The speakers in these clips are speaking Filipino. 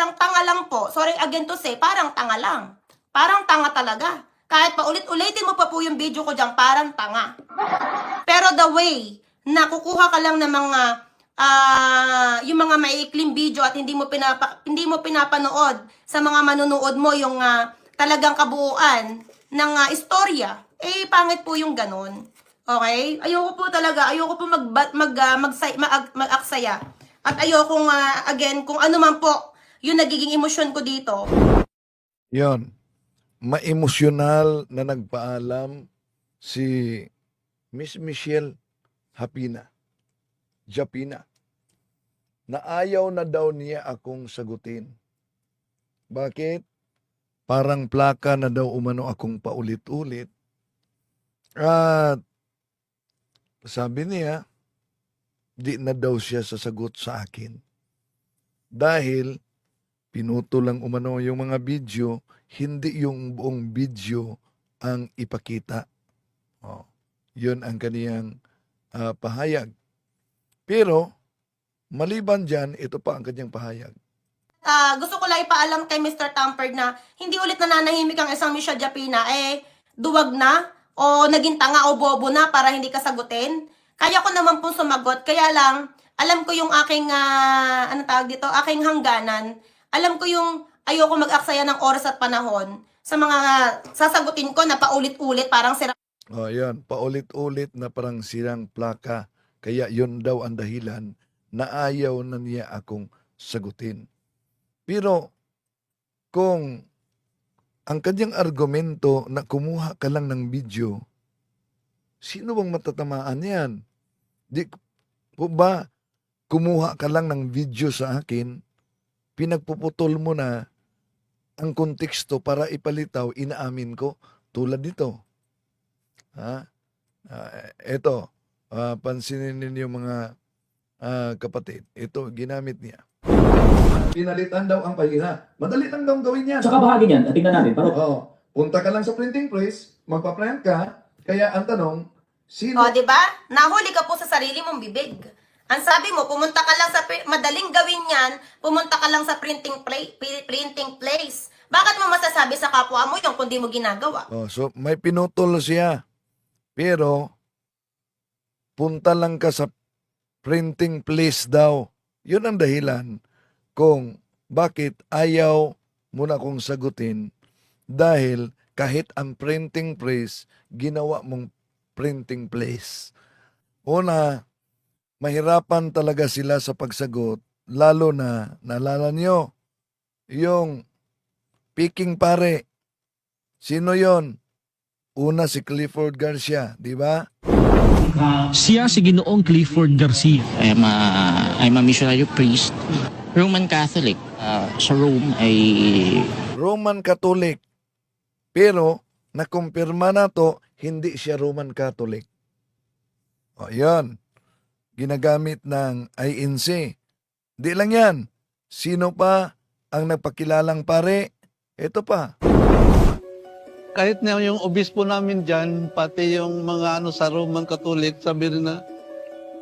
parang tanga lang po. Sorry again to say, parang tanga lang. Parang tanga talaga. Kahit pa ulit-ulitin mo pa po yung video ko dyan, parang tanga. Pero the way na kukuha ka lang ng mga yung mga maiikling video at hindi mo pinapanood sa mga manunood mo yung talagang kabuuan ng istorya, eh pangit po yung ganun. Okay? Ayoko po mag-aksaya. At ayoko again, kung ano man po yung nagiging emosyon ko dito. Yon, ma-emosyonal na nagpaalam si Miss Michelle Japina, na ayaw na daw niya akong sagutin. Bakit? Parang plaka na daw umano akong paulit-ulit. At sabi niya, di na daw siya sasagot sa akin. Dahil pinuto lang umano yung mga video, hindi yung buong video ang ipakita. Oh, yun ang kaniyang pahayag. Pero, maliban dyan, ito pa ang kanyang pahayag. Gusto ko lang ipaalam kay Mr. Tampered na hindi ulit nananahimik ang isang Michelle Japina, duwag na, o naging tanga o bobo na para hindi ka sagutin. Kaya ko naman pong sumagot, kaya lang, alam ko yung aking, aking hangganan. Alam ko yung ayoko mag-aksaya ng oras at panahon sa mga sasagutin ko na paulit-ulit, parang sira. Oh, yan, paulit-ulit na parang sirang plaka. Kaya yun daw ang dahilan na ayaw na niya akong sagutin. Pero kung ang kanyang argumento na kumuha ka lang ng video, sino bang matatamaan yan? Di po ba kumuha ka lang ng video sa akin, pinagpuputol mo na ang konteksto para ipalitaw, inaamin ko, tulad nito. Ito, pansinin ninyo mga kapatid, ito ginamit niya. Pinalitan daw ang pahina. Madali lang daw gawin yan. Saka bahagi niyan, tingnan natin. Punta ka lang sa printing press, magpa-print ka, kaya ang tanong, sino? O, di ba? Nahuli ka po sa sarili mong bibig. Ang sabi mo, pumunta ka lang sa madaling gawin yan, pumunta ka lang sa printing place. Bakit mo masasabi sa kapwa mo yung kung di mo ginagawa? So may pinutol siya. Pero punta lang ka sa printing place daw. Yun ang dahilan kung bakit ayaw mo na kong sagutin, dahil kahit ang printing press, ginawa mong printing place. Una, mahirapan talaga sila sa pagsagot, lalo na, naalala nyo, yung Peking Pare. Sino yon? Una si Clifford Garcia, di ba? Siya si Ginoong Clifford Garcia. I'm a missionary priest, Roman Catholic. Sa Rome ay Roman Catholic. Pero, nakumpirma na to, hindi siya Roman Catholic. O, yan. Ginagamit ng INC. Di lang yan. Sino pa ang nagpakilalang pare? Ito pa. Kahit na yung obispo namin dyan, pati yung mga sa Roman Catholic, sabi rin na,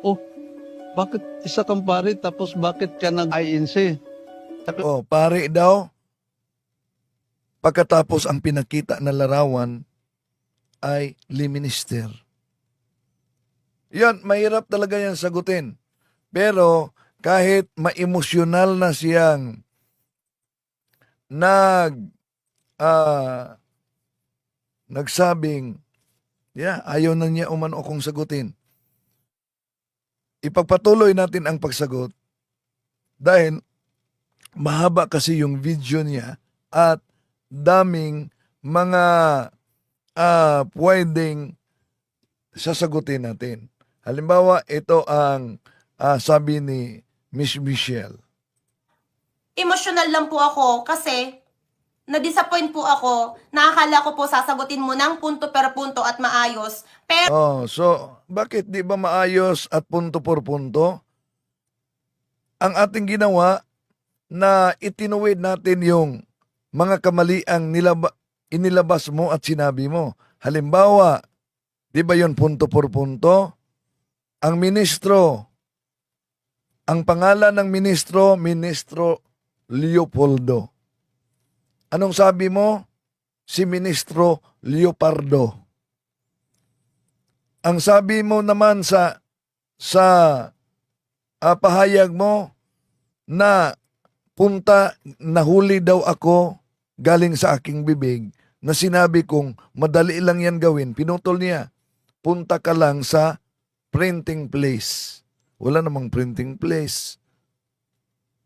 oh, bakit isa kang pare tapos bakit ka nag-INC? Oh, pare daw. Pagkatapos ang pinakita na larawan ay liminister. Yan, mahirap talaga yan sagutin. Pero kahit ma-emosyonal na siyang nagsabing, ayaw na niya umano akong sagutin. Ipagpatuloy natin ang pagsagot dahil mahaba kasi yung video niya at daming mga pwedeng sasagutin natin. Halimbawa, ito ang sabi ni Miss Michelle. Emotional lang po ako kasi na-disappoint po ako. Nakakala ko po sasagutin mo ng punto per punto at maayos. Pero So bakit di ba maayos at punto por punto? Ang ating ginawa na itinuwid natin yung mga kamaliang inilabas mo at sinabi mo. Halimbawa, di ba yun punto por punto? Ang ministro, ang pangalan ng ministro, Ministro Leopoldo. Anong sabi mo? Si Ministro Leopardo. Ang sabi mo naman sa pahayag mo na nahuli daw ako galing sa aking bibig na sinabi kong madali lang yan gawin. Pinutol niya, punta ka lang sa printing place. Wala namang printing place.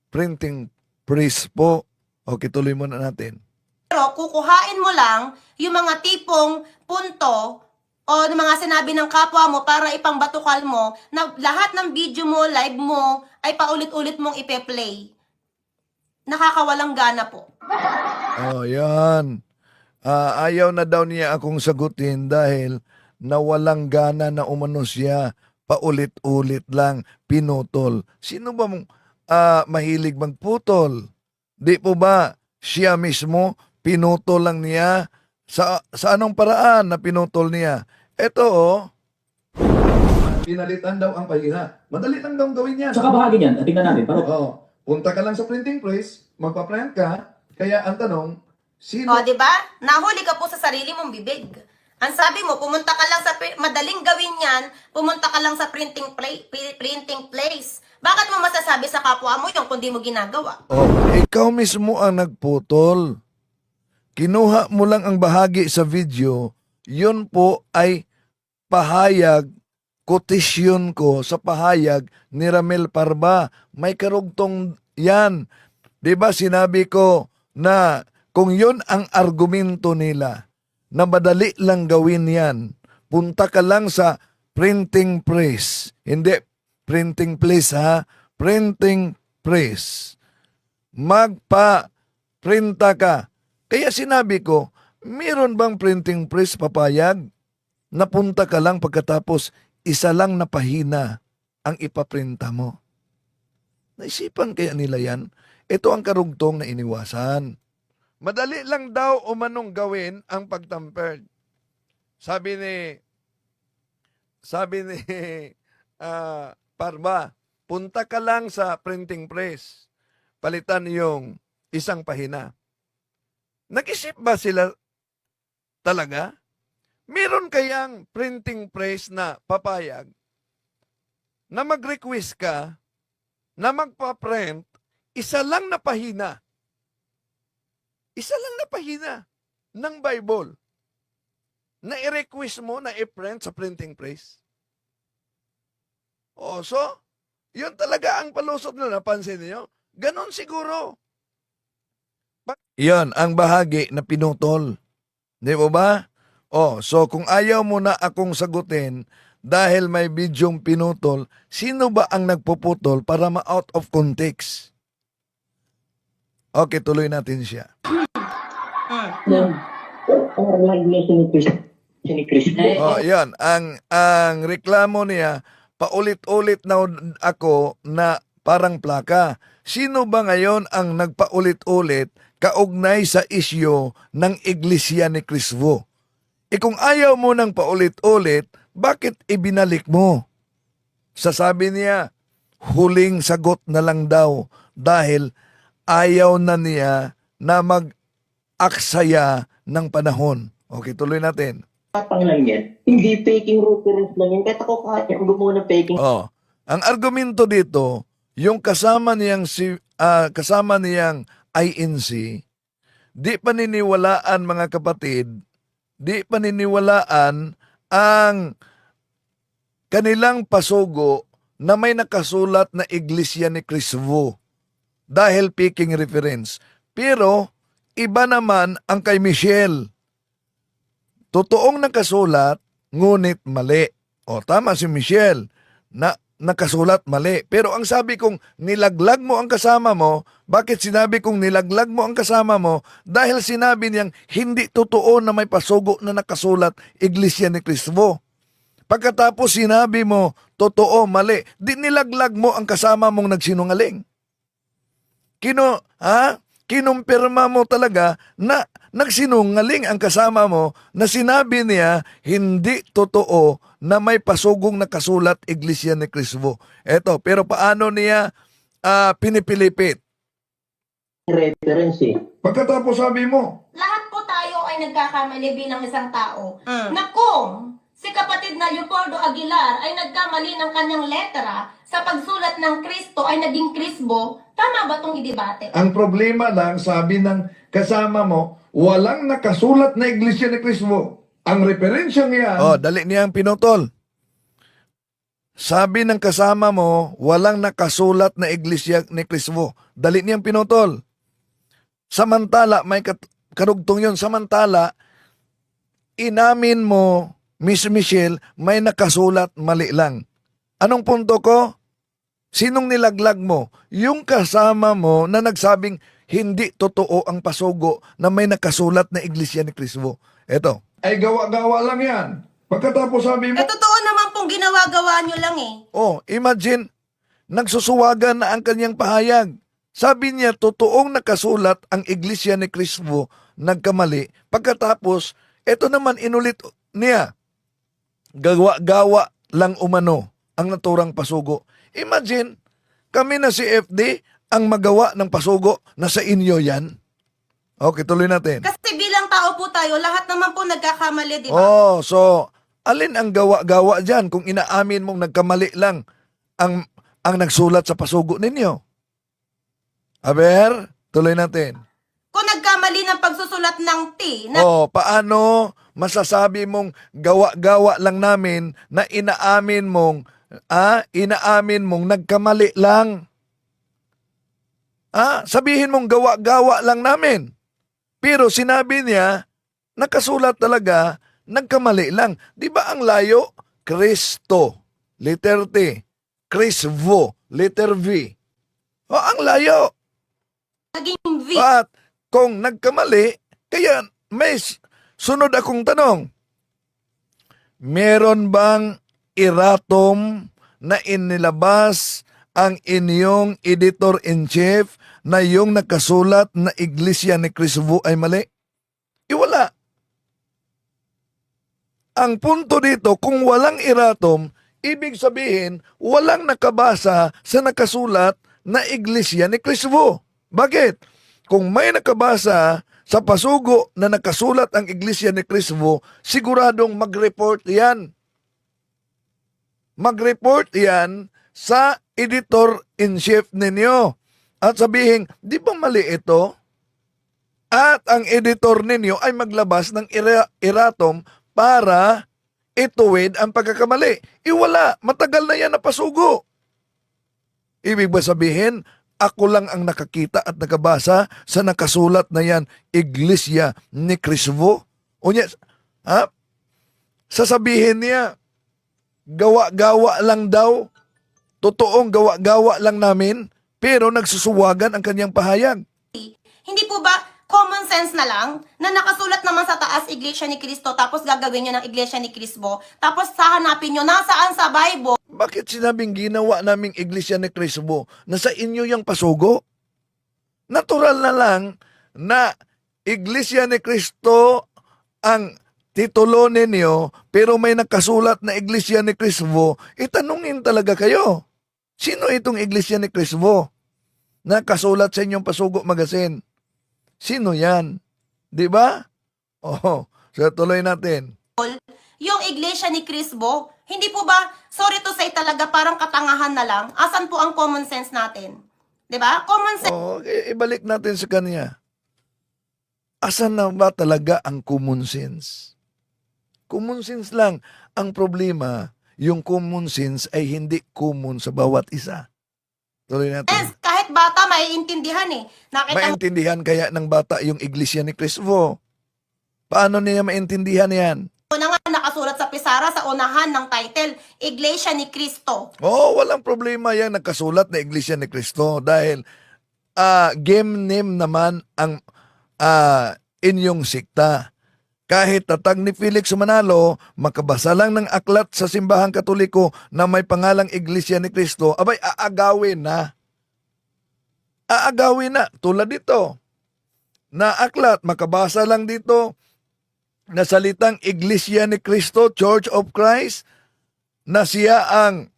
Printing press po. Okay, tuloy muna natin. Pero kukuhain mo lang yung mga tipong punto o ng mga sinabi ng kapwa mo para ipangbatukal mo na lahat ng video mo, live mo, ay paulit-ulit mong ipe-play. Nakakawalang gana po. Oh, yan. Ayaw na daw niya akong sagutin dahil nawalang gana na umano siya. Paulit-ulit lang, pinutol. Sino ba mahilig magputol? Di po ba siya mismo pinutol lang niya? Sa anong paraan na pinutol niya? Ito pinalitan daw ang pahina. Madali lang daw gawin yan. Sa kabahagi niyan, tingnan natin. Punta ka lang sa printing press, magpa-print ka, kaya ang tanong, sino? O, di ba? Nahuli ka po sa sarili mong bibig. Ang sabi mo, pumunta ka lang sa madaling gawin yan, pumunta ka lang sa printing place. Bakit mo masasabi sa kapwa mo yung kung di mo ginagawa? Ikaw mismo ang nagputol. Kinuha mo lang ang bahagi sa video, yun po ay pahayag, kotisyon ko sa pahayag ni Ramel Parba. May karugtong yan. Diba sinabi ko na kung yun ang argumento nila, na madali lang gawin yan, punta ka lang sa printing press. Hindi printing place ha, printing press. Magpa-printa ka. Kaya sinabi ko, meron bang printing press papayag? Napunta ka lang pagkatapos isa lang na pahina ang ipaprinta mo. Naisipan kaya nila yan? Ito ang karugtong na iniwasan. Madali lang daw umanong gawin ang pagtamper. Sabi ni Parba, punta ka lang sa printing press. Palitan yung isang pahina. Nag-isip ba sila talaga? Meron kayang printing press na papayag na mag-request ka na magpa-print isa lang na pahina. Isa lang na pahina ng Bible na i-request mo na i-print sa printing press. So, yun talaga ang palusot na napansin niyo. Ganon siguro. Yan ang bahagi na pinutol. Di ba ba? So kung ayaw mo na akong sagutin dahil may bidyong pinutol, sino ba ang nagpuputol para ma-out of context? Okay, tuloy natin siya. Yan. Ang reklamo niya, paulit-ulit na ako na parang plaka. Sino ba ngayon ang nagpaulit-ulit kaugnay sa isyo ng Iglesia ni Cristo? Kung ayaw mo ng paulit-ulit, bakit ibinalik mo? Sasabi niya, huling sagot na lang daw dahil ayaw na niya na mag-aksaya ng panahon. Okay, tuloy natin. Tapang lang yan. Hindi faking reference lang yan. Kahit ako kaya ang gumawa ng faking. Ang argumento dito, yung kasama niyang INC, di paniniwalaan mga kapatid, di paniniwalaan ang kanilang pasugo na may nakasulat na Iglesia ni Cristo dahil picking reference. Pero iba naman ang kay Michelle. Totoong nakasulat, ngunit mali. Tama si Michelle na nakasulat mali. Pero ang sabi kong nilaglag mo ang kasama mo, bakit sinabi kong nilaglag mo ang kasama mo? Dahil sinabi niyang hindi totoo na may pasugo na nakasulat Iglesia ni Cristo. Pagkatapos sinabi mo, totoo, mali, di nilaglag mo ang kasama mong nagsinungaling. Kinumpirma mo talaga na nagsinungaling ang kasama mo na sinabi niya hindi totoo na may pasugong nakasulat Iglesia ni Cristo. Pero paano niya pinipilipit? reference eh. Pagkatapos sabi mo, Lahat po tayo ay nagkakamali bilang isang tao. Mm. Na kung si kapatid na Leopoldo Aguilar ay nagkamali ng kanyang letra sa pagsulat ng Kristo ay naging Krisbo, tama ba itong idebate? ang problema lang, sabi ng kasama mo, walang nakasulat na Iglesia ni Cristo. Ang referensyang yan. Oh, dali niyang pinutol. Sabi ng kasama mo, walang nakasulat na Iglesia ni Cristo. Dali niyang pinutol. Samantala, may karugtong yun. Samantala, inamin mo, Miss Michelle, may nakasulat, mali lang. Anong punto ko? Sinong nilaglag mo? Yung kasama mo na nagsabing hindi totoo ang pasugo na may nakasulat na Iglesia ni Cristo. Eto. Ay gawa-gawa lang yan. Pagkatapos sabi mo, Totoo naman pong ginawa-gawa nyo lang eh. oh, imagine, nagsusuwagan na ang kanyang pahayag. Sabi niya, totoong nakasulat ang Iglesia ni Cristo, nagkamali. Pagkatapos, eto naman inulit niya. Gawa-gawa lang umano ang naturang pasugo. Imagine, kami na si FD ang magawa ng pasugo na sa inyo yan. Okay, tuloy natin. Kasi bilang tao po tayo, lahat naman po nagkakamali, di ba? Oh, so, alin ang gawa-gawa dyan kung inaamin mong nagkamali lang ang nagsulat sa pasugo ninyo? Aber, tuloy natin. Kung nagkamali ng pagsusulat ng T, na Oh, paano masasabi mong gawa-gawa lang namin na inaamin mong nagkamali lang? Sabihin mong gawa-gawa lang namin. Pero sinabi niya, nakasulat talaga, nagkamali lang. Di ba ang layo? Kristo, letter T. Krisvo, letter V. O, ang layo. naging V. At kung nagkamali, kaya may sunod akong tanong. Meron bang erratum na inilabas ang inyong editor-in-chief na yung nakasulat na Iglesia ni Cristo ay mali? Wala. Ang punto dito, kung walang erratum, ibig sabihin, walang nakabasa sa nakasulat na Iglesia ni Cristo. Bakit? Kung may nakabasa sa pasugo na nakasulat ang Iglesia ni Cristo, siguradong mag-report yan. Mag-report yan sa editor-in-chief ninyo. At sabihin, di ba mali ito? At ang editor ninyo ay maglabas ng erratum para ituwid ang pagkakamali. Wala, matagal na yan na pasugo. Ibig ba sabihin, ako lang ang nakakita at nakabasa sa nakasulat na yan, Iglesia ni Cristo? O niya, sasabihin niya, gawa-gawa lang daw, totoong gawa-gawa lang namin, pero nagsusuwagan ang kanyang pahayag. Hindi po ba common sense na lang na nakasulat naman sa taas Iglesia ni Cristo tapos gagawin nyo ng Iglesia ni Cristo tapos hahanapin nyo nasaan sa Bible? Bakit sinabing ginawa naming Iglesia ni Cristo na sa inyo yung pasugo? Natural na lang na Iglesia ni Cristo ang titulo ninyo pero may nakasulat na Iglesia ni Cristo, itanungin talaga kayo. Sino itong Iglesia ni Cristo? Nakasulat sa inyong pasugo magazine. Sino yan? Di ba? Oh, so tuloy natin. Yung Iglesia ni Cristo, hindi po ba, sorry to say talaga, parang katangahan na lang? Asan po ang common sense natin? Di ba? Common sense. Oh, ibalik natin sa kanya. Asan na ba talaga ang common sense? Common sense lang. Ang problema, yung common sense ay hindi common sa bawat isa. Tuloy natin. Kahit bata, maiintindihan eh. Nakita mo Maintindihan kaya ng bata yung Iglesia ni Cristo? Paano niya maintindihan yan? na nga nakasulat sa pisara sa unahan ng title, Iglesia ni Cristo. Oh, walang problema yan nakasulat na Iglesia ni Cristo dahil game name naman ang inyong sikta. Kahit tatag ni Felix Manalo, makabasa lang ng aklat sa simbahang Katoliko na may pangalang Iglesia ni Cristo, abay aagawin na. Aagawin na. Tulad dito, na aklat, makabasa lang dito na salitang Iglesia ni Cristo, Church of Christ, na siya ang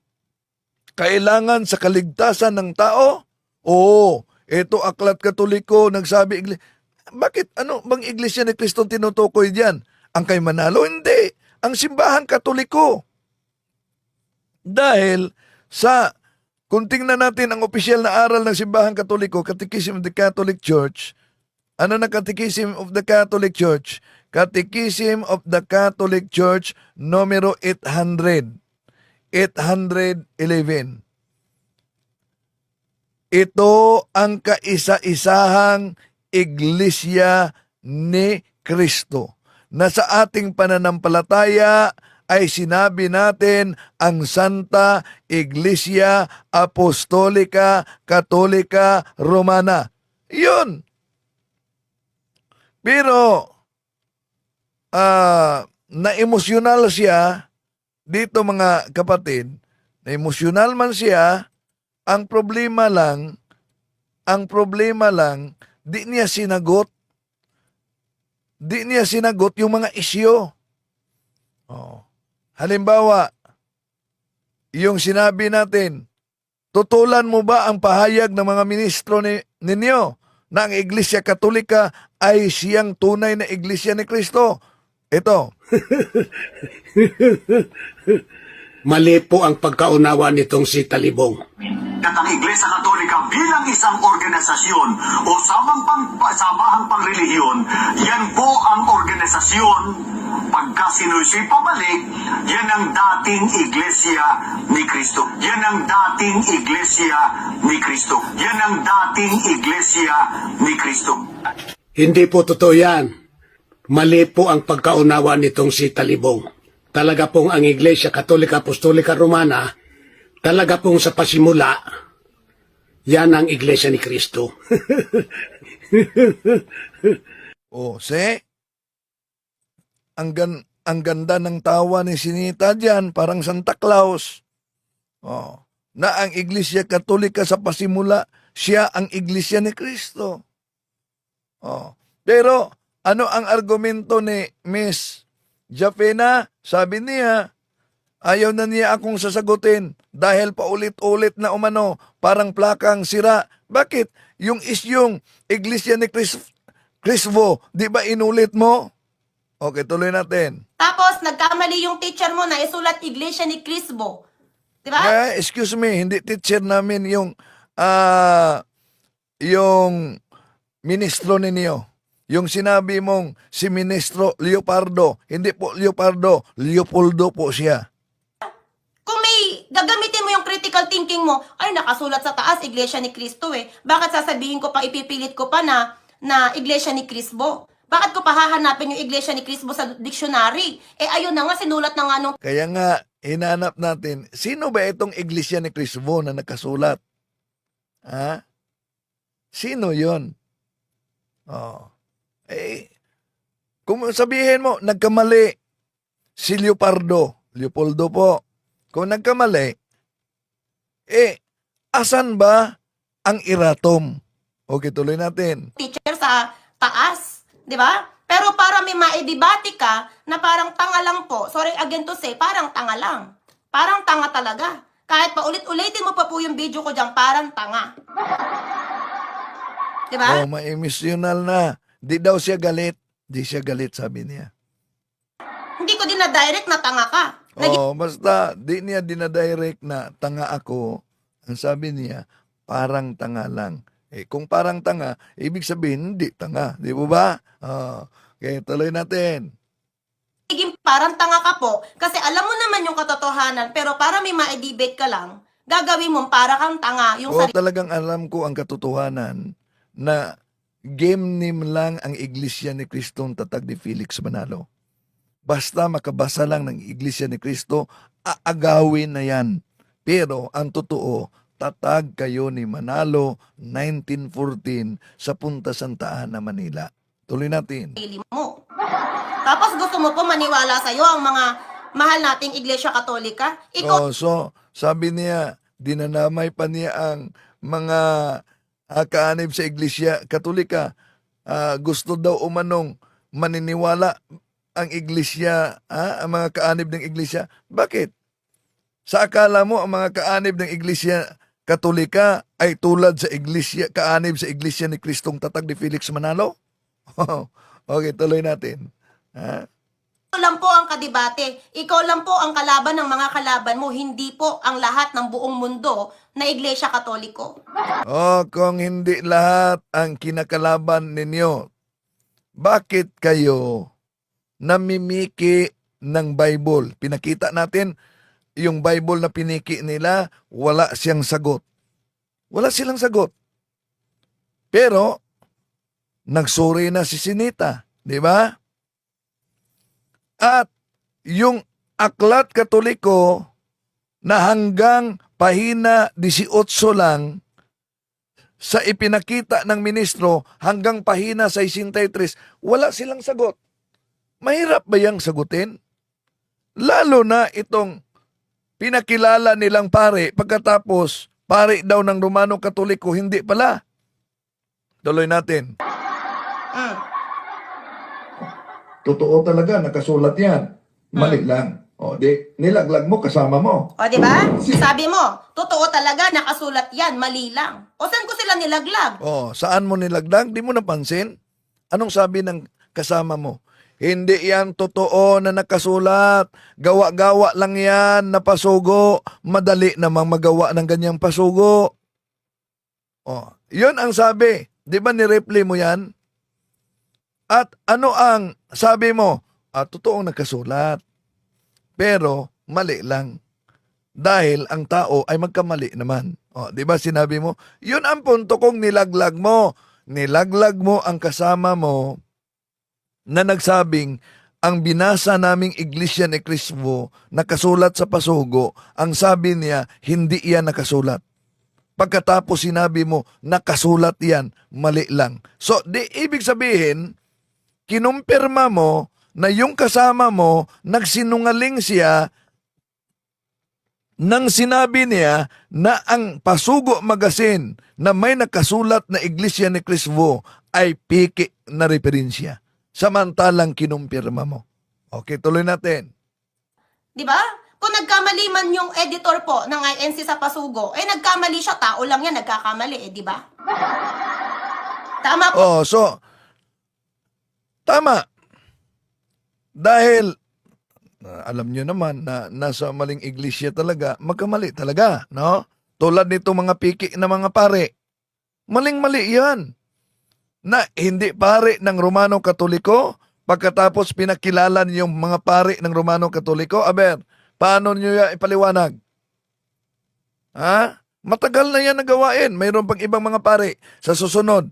kailangan sa kaligtasan ng tao. Oo, Ito aklat Katoliko, nagsabi, bakit ano bang Iglesia ni Cristo tinutukoy diyan? Ang kay Manalo? Hindi. Ang simbahan Katoliko. Dahil sa, kung tingnan natin ang opisyal na aral ng simbahan Katoliko, Catechism of the Catholic Church, ano na Catechism of the Catholic Church? Catechism of the Catholic Church, numero 800. 811. Ito ang kaisa-isahang Iglesia ni Kristo, na sa ating pananampalataya ay sinabi natin ang Santa Iglesia Apostolika Katolika Romana. Yun. Pero, na-emosyonal siya dito mga kapatid, na-emosyonal man siya, ang problema lang, di niya sinagot yung mga isyo. Oh. Halimbawa, yung sinabi natin, tutulan mo ba ang pahayag ng mga ministro ninyo na ang Iglesia Katolika ay siyang tunay na Iglesia ni Kristo? Ito. Mali po ang pagkaunawa nitong si Talibong. At ang Iglesia Katolika bilang isang organisasyon o samahang pangrelihiyon, yan po ang organisasyon. Pagka sinusi pabalik, yan ang dating Iglesia ni Kristo. Yan ang dating Iglesia ni Kristo. Yan ang dating Iglesia ni Kristo. Hindi po totoo yan. Mali po ang pagkaunawa nitong si Talibong. Talaga pong ang Iglesia Katolika Apostolika Romana, talaga pong sa pasimula, yan ang Iglesia ni Kristo. Ang ganda ng tawa ni Sinita dyan, parang Santa Claus. Na ang Iglesia Katolika sa pasimula, siya ang Iglesia ni Kristo. Pero, ano ang argumento ni Miss Jafena? Sabi niya, ayaw na niya akong sasagutin dahil paulit-ulit na umano, parang plakang sira. Bakit? Yung isyong Iglesia ni Cristo, di ba inulit mo? Okay, tuloy natin. Tapos, nagkamali yung teacher mo na isulat Iglesia ni Cristo. Diba? Excuse me, hindi teacher namin yung ministro ninyo. Yung sinabi mong si Ministro Leopardo, hindi po Leopardo, Leopoldo po siya. Kung may gagamitin mo yung critical thinking mo, ay nakasulat sa taas, Iglesia ni Cristo eh. Bakit sasabihin ko pa, ipipilit ko pa na Iglesia ni Cristo? Bakit ko pa hahanapin yung Iglesia ni Cristo sa dictionary? Eh ayun na nga, sinulat na nga nung... Kaya nga, hinanap natin, sino ba itong Iglesia ni Cristo na nakasulat? Ha? Sino yon? Kung sabihin mo, nagkamali si Leopoldo po. Kung nagkamali, asan ba ang iratom? Okay, tuloy natin. Teacher sa taas, di ba? Pero para may maidebate ka na parang tanga lang po, sorry again to say, parang tanga lang. Parang tanga talaga. Kahit pa ulit-ulitin mo pa po yung video ko dyan, parang tanga. Di ba? Ma-emotional na. Di daw siya galit. Di siya galit, sabi niya. Hindi ko dinadirect na tanga ka. Basta di niya dinadirect na tanga ako. Ang sabi niya, parang tanga lang. Kung parang tanga, ibig sabihin, hindi tanga. Di ba? Okay, tuloy natin. Nagiging parang tanga ka po kasi alam mo naman yung katotohanan pero para may ma-debate ka lang, gagawin mo para kang tanga. Yung Talagang alam ko ang katotohanan na game name lang ang Iglesia ni Cristo tatag ni Felix Manalo. Basta makabasa lang ng Iglesia ni Cristo, aagawin na yan. Pero ang totoo, tatag kayo ni Manalo 1914 sa Punta Santa Ana, Manila. Tuloy natin. mo. Tapos gusto mo po maniwala sa'yo ang mga mahal nating Iglesia Katolika? So, sabi niya, dinanamay pa niya ang mga kaanib sa Iglesia Katolika. Gusto daw umanong maniniwala ang Iglesia, ang mga kaanib ng Iglesia. Bakit? Sa akala mo, ang mga kaanib ng Iglesia Katolika ay tulad sa iglesia, kaanib sa iglesia ni Kristong Tatag ni Felix Manalo? Okay, tuloy natin. Ha? Ikaw lang po ang kadebate. Ikaw lang po ang kalaban ng mga kalaban mo. Hindi po ang lahat ng buong mundo na Iglesia Katoliko. Kung hindi lahat ang kinakalaban ninyo, bakit kayo namimiki ng Bible? Pinakita natin yung Bible na piniki nila, wala siyang sagot. Wala silang sagot. Pero, nagsuri na si Sinita, di ba? At yung Aklat Katoliko na hanggang pahina 18 lang sa ipinakita ng ministro hanggang pahina 63, wala silang sagot. Mahirap ba yang sagutin? Lalo na itong pinakilala nilang pare pagkatapos pare daw ng Romano Katoliko, hindi pala. Tuloy natin. Totoo talaga, nakasulat yan. Mali lang. O, di, nilaglag mo, kasama mo. O, di ba? Sabi mo, totoo talaga, nakasulat yan, mali lang. O, saan ko sila nilaglag? O, saan mo nilaglag? Di mo napansin? Anong sabi ng kasama mo? Hindi yan totoo na nakasulat. Gawa-gawa lang yan na pasugo. Madali namang magawa ng ganyang pasugo. O, yun ang sabi. Di ba ni-reply mo yan? At ano ang sabi mo? Totoong nakasulat. Pero mali lang. Dahil ang tao ay magkamali naman. O, di ba sinabi mo? Yun ang punto kong nilaglag mo. Nilaglag mo ang kasama mo na nagsabing ang binasa naming Iglesia ni Cristo nakasulat sa pasugo, ang sabi niya, hindi yan nakasulat. Pagkatapos sinabi mo, nakasulat yan, mali lang. So, di ibig sabihin, kinumpirma mo na yung kasama mo, nagsinungaling siya nang sinabi niya na ang Pasugo Magazine na may nakasulat na Iglesia ni Cristo ay piki na referensya. Samantalang kinumpirma mo. Okay, tuloy natin. Di ba? Kung nagkamali man yung editor po ng INC sa Pasugo, nagkamali siya, tao lang yan, nagkakamali, di ba? Tama po. Tama. Dahil, alam nyo naman na nasa maling iglesia talaga, magkamali talaga, no? Tulad nito mga piki na mga pare. Maling-mali yan. Na hindi pare ng Romano Katoliko, pagkatapos pinakilala yung mga pare ng Romano Katoliko, paano nyo yan ipaliwanag? Matagal na yan nagawain. Mayroon pang ibang mga pare sa susunod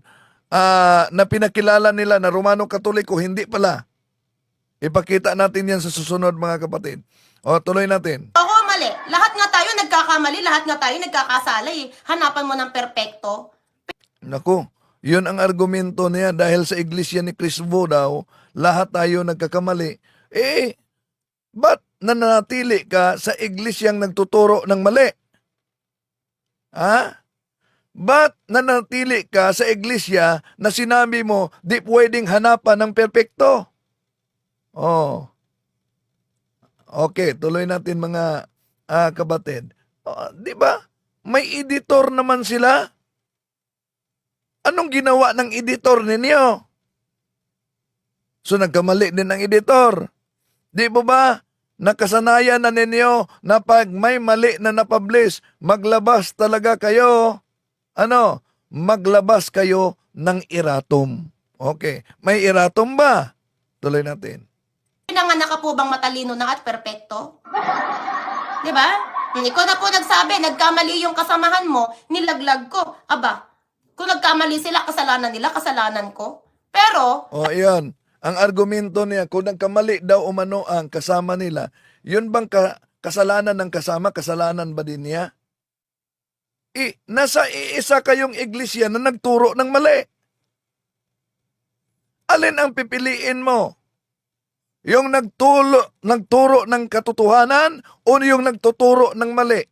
na pinakilala nila na Romano Katoliko, hindi pala. Ipakita natin yan sa susunod, mga kapatid. O, tuloy natin. Ako mali. Lahat nga tayo nagkakamali, lahat nga tayo nagkakasala eh. Hanapan mo ng perpekto. Naku, yun ang argumento niya dahil sa Iglesia ni Cristo daw, lahat tayo nagkakamali. Ba't nananatili ka sa iglesyang nagtuturo ng mali? Ba't nanatili ka sa iglesia na sinabi mo di pwedeng hanapan ng perpekto? Okay, tuloy natin mga kapatid. Di ba? May editor naman sila. Anong ginawa ng editor ninyo? So nagkamali din ang editor. Di po ba? Nakasanayan na ninyo na pag may mali na napublish, maglabas talaga kayo. Maglabas kayo ng erratum. Okay. May erratum ba? Tuloy natin. Pinanganak ka po bang matalino na at perpekto? Di ba? Ikaw na po nagsabi, nagkamali yung kasamahan mo, nilaglag ko. Kung nagkamali sila, kasalanan nila, kasalanan ko. Pero, Iyan. Ang argumento niya, kung nagkamali daw umano ang kasama nila, yun bang kasalanan ng kasama, kasalanan ba din niya? Nasa iisa kayong iglesia na nagturo ng mali. Alin ang pipiliin mo? Yung nagturo ng katotohanan o yung nagtuturo ng mali?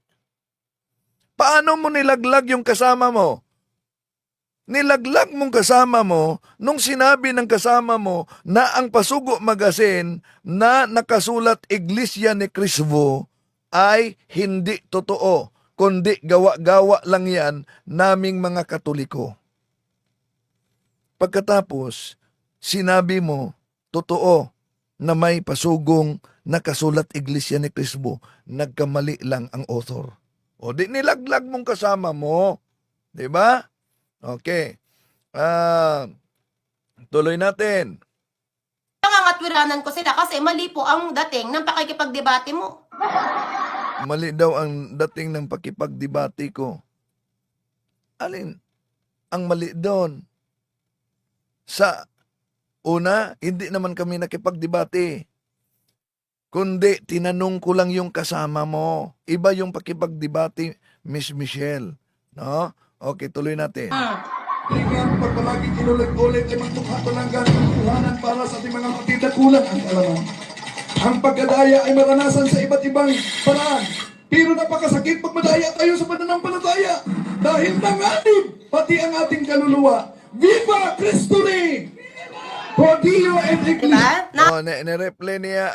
Paano mo nilaglag yung kasama mo? Nilaglag mong kasama mo nung sinabi ng kasama mo na ang Pasugo Magazine na nakasulat Iglesia ni Cristo ay hindi totoo. kundi gawa-gawa lang yan naming mga Katoliko. Pagkatapos, sinabi mo, totoo, na may pasugong nakasulat Iglesia ni Cristo, nagkamali lang ang author. O di nilaglag mong kasama mo. Di ba? Okay. Tuloy natin. Nangangatwiranan ko sila kasi mali po ang dating ng pakikipagdebate mo. Mali daw ang dating ng pakipagdebate ko. Alin? Ang mali doon. Sa una, hindi naman kami nakipagdebate. Kundi, tinanong ko lang yung kasama mo. Iba yung pakipagdebate, Miss Michelle. No? Okay, tuloy natin. Kailangan pag palagi inulit-ulit ay magmukha ko ng katotohanan para sa ating mga kapatid na kulang ang kalaman. Ang pagkadaya ay maranasan sa iba't ibang paraan. Pero napakasakit pag madaya tayo sa pananampalataya. Dahil nanganib pati ang ating kaluluwa. Viva Cristo Rey! For Dio et Ecclesia. Diba? Nireplay niya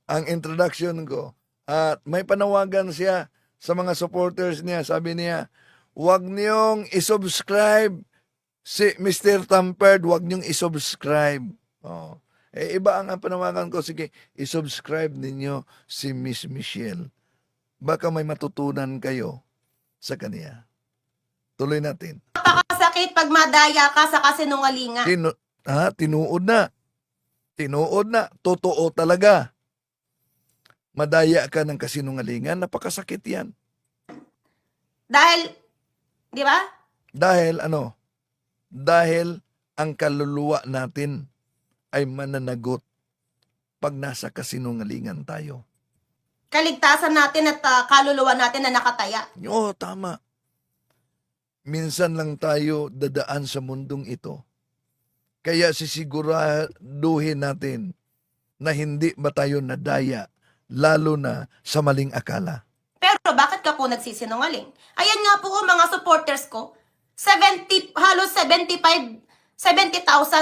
ang introduction ko. At may panawagan siya sa mga supporters niya. Sabi niya, huwag niyong isubscribe si Mr. Tamperd, huwag niyong isubscribe. Oh. Iba ang panawagan ko. Sige, isubscribe ninyo si Miss Michelle. Baka may matutunan kayo sa kanya. Tuloy natin. Napakasakit pag madaya ka sa kasinungalingan. Tinuod na. Tinuod na. Totoo talaga. Madaya ka ng kasinungalingan, napakasakit yan. Dahil, di ba? Dahil ano? Dahil ang kaluluwa natin ay mananagot pag nasa kasinungalingan tayo. Kaligtasan natin at kaluluwa natin na nakataya. Oo, tama. Minsan lang tayo dadaan sa mundong ito. Kaya sisiguraduhin natin na hindi ba tayo nadaya, lalo na sa maling akala. Pero bakit ka po nagsisinungaling? Ayan nga po mga supporters ko. Halos 70,000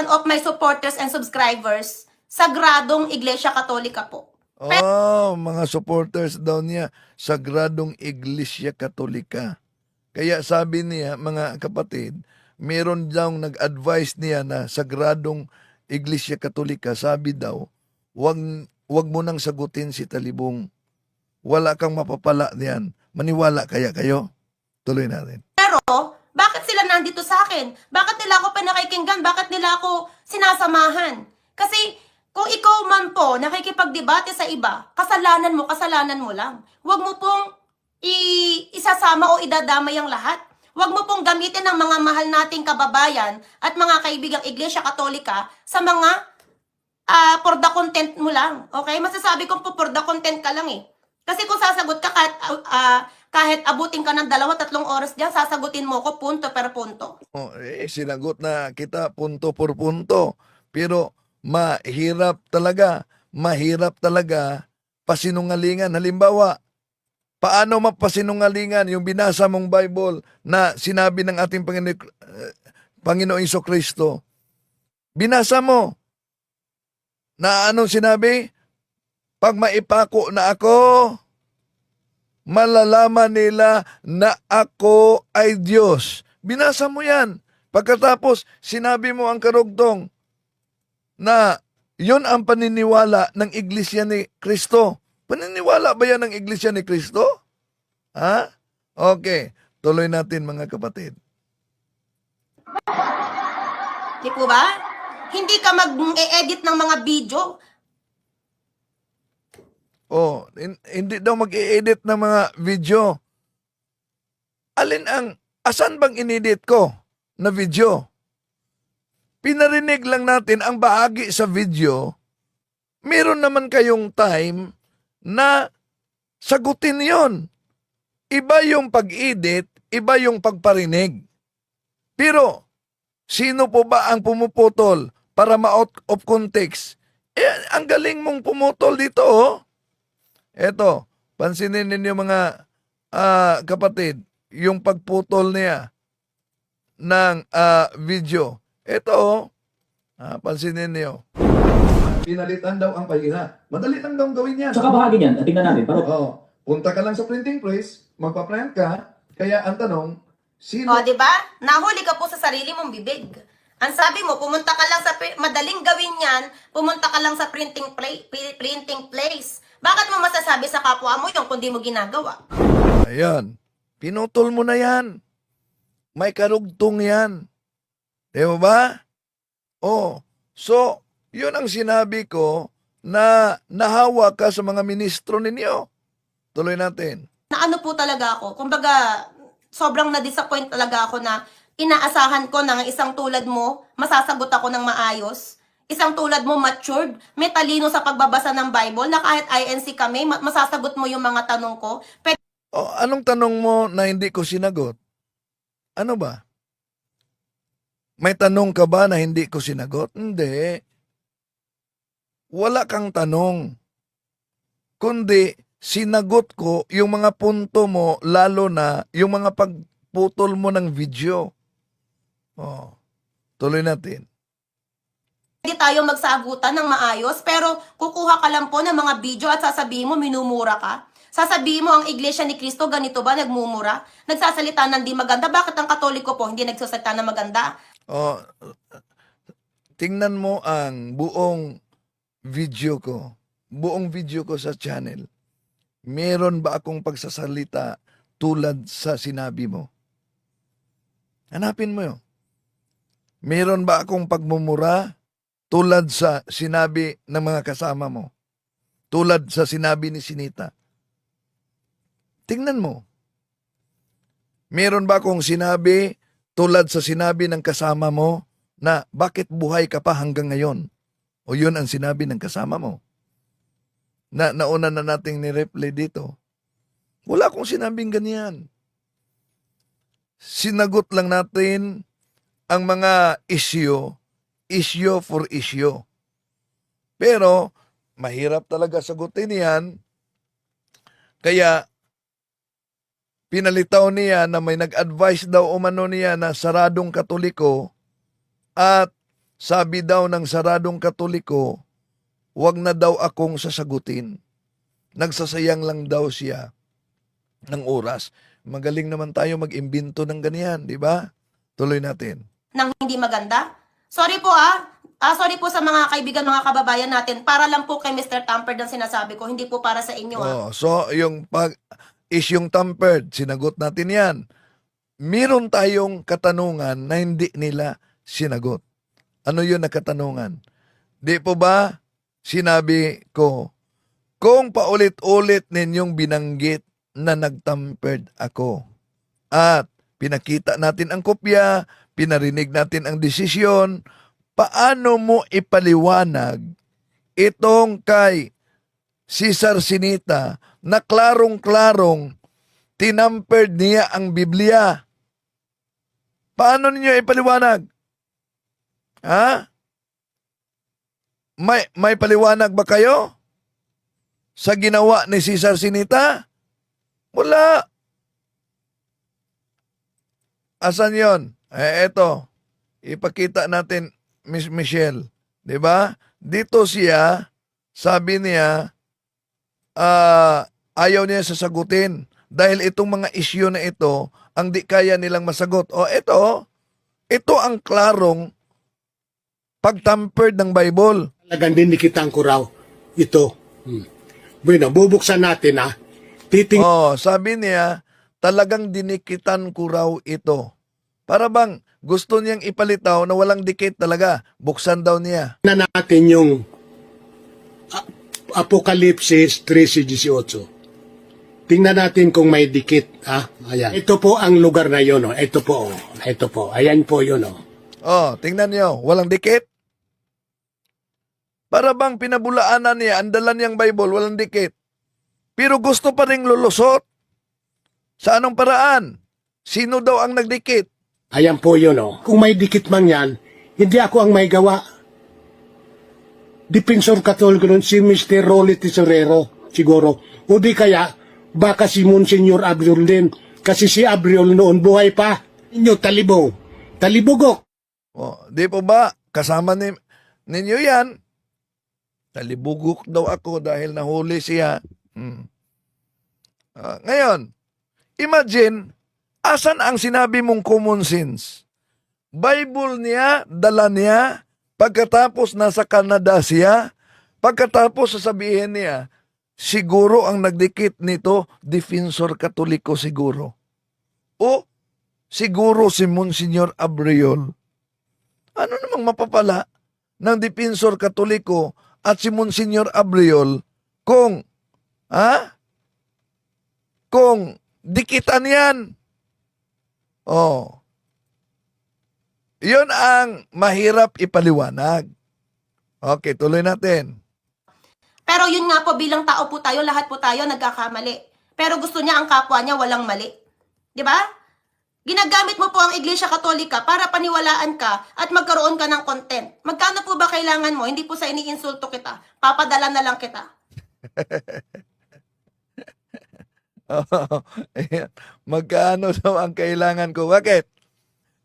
of my supporters and subscribers sagradong Iglesia Katolika po. Oh, mga supporters daw niya, Sagradong Iglesia Katolika. Kaya sabi niya, mga kapatid, meron daw nag-advise niya na Sagradong Iglesia Katolika. Sabi daw, wag mo nang sagutin si Talibong. Wala kang mapapala niyan. Maniwala kaya kayo? Tuloy natin. Pero, bakit sila nandito sa akin? Bakit nila ako pinakikinggan? Bakit nila ako sinasamahan? Kasi, kung ikaw man po nakikipagdebate sa iba, kasalanan mo lang. Huwag mo pong isasama o idadamay ang lahat. Huwag mo pong gamitin ang mga mahal nating kababayan at mga kaibigang Iglesia Katolika sa mga for the content mo lang. Okay? Masasabi ko po for the content ka lang eh. Kasi kung sasagot ka kahit abutin ka ng 2-3 oras diyan, sasagutin mo ko punto per punto. Sinagot na kita punto por punto. Pero mahirap talaga pasinungalingan. Halimbawa, paano mapasinungalingan yung binasa mong Bible na sinabi ng ating Panginoong Jesucristo? Binasa mo. Na anong sinabi? Pag maipako na ako, malalaman nila na ako ay Diyos. Binasa mo yan. Pagkatapos, sinabi mo ang karugtong na yun ang paniniwala ng Iglesia ni Cristo. Paniniwala ba yan ng Iglesia ni Cristo? Ha? Okay. Tuloy natin mga kapatid. Di po ba? Hindi ka mag-e-edit ng mga video. Hindi daw mag-i-edit ng mga video. Asan bang inedit ko na video? Pinarinig lang natin ang bahagi sa video. Meron naman kayong time na sagutin yon. Iba yung pag-edit, iba yung pagparinig. Pero, sino po ba ang pumuputol para ma-out of context? Ang galing mong pumutol dito, oh. Eto, pansinin ninyo mga kapatid, yung pagputol niya ng video. Eto, pansinin niyo. Pinalitan daw ang pahina. Madali lang daw gawin yan. Tsaka bahagi niyan, tingnan natin. Pero, Punta ka lang sa printing press, magpa-print ka, kaya ang tanong, sino O, di ba? Nahuli ka po sa sarili mong bibig. Ang sabi mo, pumunta ka lang sa madaling gawin yan, pumunta ka lang sa printing place. Bakit mo masasabi sa kapwa mo yung kung di mo ginagawa? Ayan. Pinutol mo na yan. May karugtong yan. Di ba? Oh, so, yun ang sinabi ko na nahawa ka sa mga ministro ninyo. Tuloy natin. Na ano po talaga ako, kumbaga, sobrang na-disappoint talaga ako na inaasahan ko na isang tulad mo, masasagot ako ng maayos. Isang tulad mo, matured, may talino sa pagbabasa ng Bible, na kahit INC kami, masasagot mo yung mga tanong ko. Oh, anong tanong mo na hindi ko sinagot? Ano ba? May tanong ka ba na hindi ko sinagot? Hindi. Wala kang tanong. Kundi, sinagot ko yung mga punto mo, lalo na yung mga pagputol mo ng video. Oh, tuloy natin. Hindi tayo magsagutan ng maayos, pero kukuha ka lang po ng mga video at sasabihin mo, minumura ka. Sasabihin mo, ang Iglesia ni Cristo, ganito ba, nagmumura? Nagsasalita ng di maganda. Bakit ang Katoliko po hindi nagsasalita ng maganda? Oh, tingnan mo ang buong video ko. Buong video ko sa channel. Meron ba akong pagsasalita tulad sa sinabi mo? Hanapin mo yun. Meron ba akong pagmumura tulad sa sinabi ng mga kasama mo? Tulad sa sinabi ni Sinita? Tingnan mo. Meron ba akong sinabi tulad sa sinabi ng kasama mo na bakit buhay ka pa hanggang ngayon? O yun ang sinabi ng kasama mo? Na nauna na nating ni-replay dito. Wala akong sinabing ganyan. Sinagot lang natin ang mga issue for issue. Pero, mahirap talaga sagutin yan. Kaya, pinalitaw niya na may nag-advise daw umano niya na saradong Katoliko at sabi daw ng saradong Katoliko, wag na daw akong sasagutin. Nagsasayang lang daw siya ng oras. Magaling naman tayo mag-imbento ng ganyan, di ba? Tuloy natin. Nang hindi maganda? Sorry po sorry po sa mga kaibigan, mga kababayan natin. Para lang po kay Mr. Tampered ang sinasabi ko, hindi po para sa inyo Oh, so, yung yung tampered, sinagot natin yan. Meron tayong katanungan na hindi nila sinagot. Ano yun na katanungan? Di po ba sinabi ko, kung paulit-ulit ninyong binanggit na nagtampered ako at pinakita natin ang kopya, pinarinig natin ang desisyon, paano mo ipaliwanag itong kay Cesar Sinita na klarong-klarong tinampered niya ang Biblia? Paano ninyo ipaliwanag? Ha? May paliwanag ba kayo sa ginawa ni Cesar Sinita? Wala. Asan yon? Eto. Ipakita natin, Miss Michelle. 'Di ba? Dito siya, sabi niya, ayaw niya sasagutin dahil itong mga issue na ito ang di kaya nilang masagot. O ito ang klarong pagtampered ng Bible. Talagang dinikitan ko raw ito. Bueno, bubuksan natin ha. Sabi niya, talagang dinikitan ko raw ito. Para bang gusto niyang ipalitaw na walang dikit talaga. Buksan daw niya. Na natin yung Apokalipsis 13:18. Tingnan natin kung may dikit. Ayan. Ito po ang lugar na yun. Ito po. Ito po. Ayan po yun. Tingnan niyo. Walang dikit. Para bang pinabulaanan niya, ang dala niyang Bible, walang dikit. Pero gusto pa rin lulusot. Sa anong paraan? Sino daw ang nagdikit? Ayan po yun. Kung may dikit man yan, hindi ako ang may gawa. Dipensor Katoliko nun, si Mr. Rolly Tesorero, siguro. O di kaya, baka si Monsignor Abriol din. Kasi si Abriol noon buhay pa. Inyo, talibong. Talibugok. Di po ba? Kasama ninyo yan. Talibugok daw ako dahil nahuli siya. Ngayon, imagine, asan ang sinabi mong common sense? Bible niya, dala niya, pagkatapos nasa Canada siya, pagkatapos sasabihin niya, siguro ang nagdikit nito, defensor katoliko siguro. O siguro si Monsignor Abriol. Ano namang mapapala ng defensor katoliko at si Monsignor Abriol kung dikitan yan? Oh. Yun ang mahirap ipaliwanag. Okay, tuloy natin. Pero yun nga po, bilang tao po tayo, lahat po tayo nagkakamali. Pero gusto niya ang kapwa niya walang mali. Di ba? Ginagamit mo po ang Iglesia Katolika para paniwalaan ka at magkaroon ka ng content. Magkano po ba kailangan mo? Hindi po sa iniinsulto kita. Papadala na lang kita. Ayan. Magkano daw ang kailangan ko? Bakit?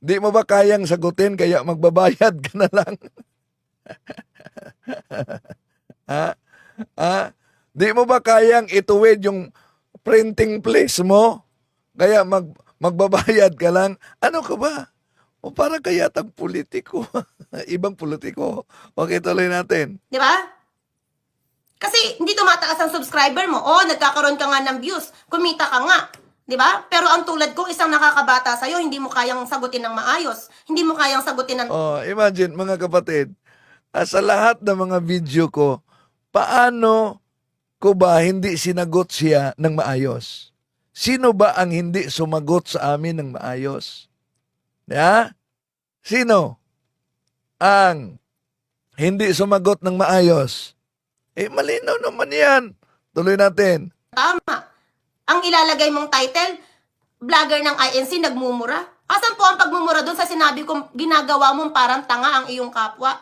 Di mo ba kayang sagutin kaya magbabayad ka na lang? Di mo ba kayang ituwid yung printing place mo? Kaya magbabayad ka lang? Ano ka ba? O para kaya tag politiko? Ibang politiko. Okay, tuloy natin. Di ba? Kasi hindi tumataas ang subscriber mo. O, nagkakaroon ka nga ng views. Kumita ka nga. Di ba? Pero ang tulad ko, isang nakakabata sa'yo, hindi mo kayang sagutin ng maayos. Hindi mo kayang sagutin ng... Oh, imagine mga kapatid, sa lahat ng mga video ko, paano ko ba hindi sinagot siya ng maayos? Sino ba ang hindi sumagot sa amin ng maayos? Ya? Sino ang hindi sumagot ng maayos? Malinaw naman yan. Tuloy natin. Tama. Ang ilalagay mong title, vlogger ng INC nagmumura. Asan po ang pagmumura doon sa sinabi kong ginagawa mong parang tanga ang iyong kapwa?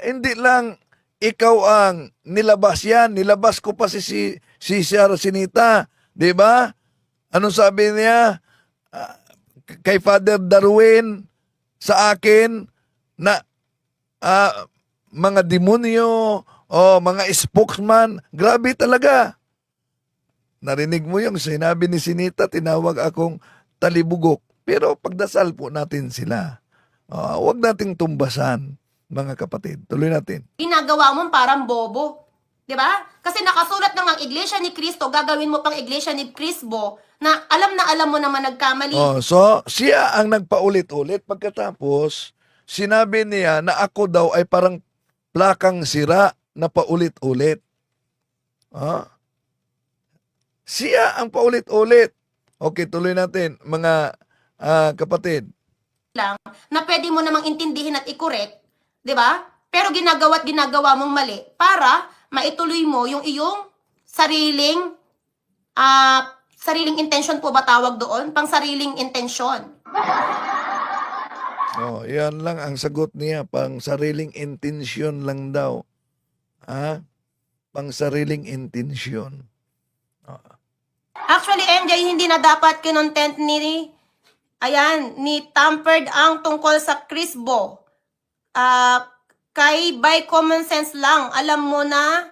Hindi lang ikaw ang nilabas yan. Nilabas ko pa si Sara Sinita. Di ba? Anong sabi niya? Kay Father Darwin, sa akin, na mga demonyo, mga spokesman, grabe talaga. Narinig mo yung sinabi ni Sinita, tinawag akong talibugok. Pero pagdasal po natin sila. Huwag nating tumbasan, mga kapatid. Tuloy natin. Ginagawa mong parang bobo. Di ba? Kasi nakasulat ng ang Iglesia ni Cristo, gagawin mo pang Iglesia ni Crisbo, na alam mo naman nagkamali. So, siya ang nagpaulit-ulit. Pagkatapos, sinabi niya na ako daw ay parang plakang sira na paulit-ulit. Siya ang paulit-ulit. Okay, tuloy natin, mga kapatid. Lang, na pwede mo namang intindihin at i-correct, di ba? Pero ginagawa mong mali para maituloy mo yung iyong sariling intention po ba tawag doon? Pang sariling intention. Yan lang ang sagot niya, pang sariling intensyon lang daw. Pang sariling intensyon. Actually, MJ, hindi na dapat kinontent ni Tampered ang tungkol sa Crisbo. Kay by common sense lang, alam mo na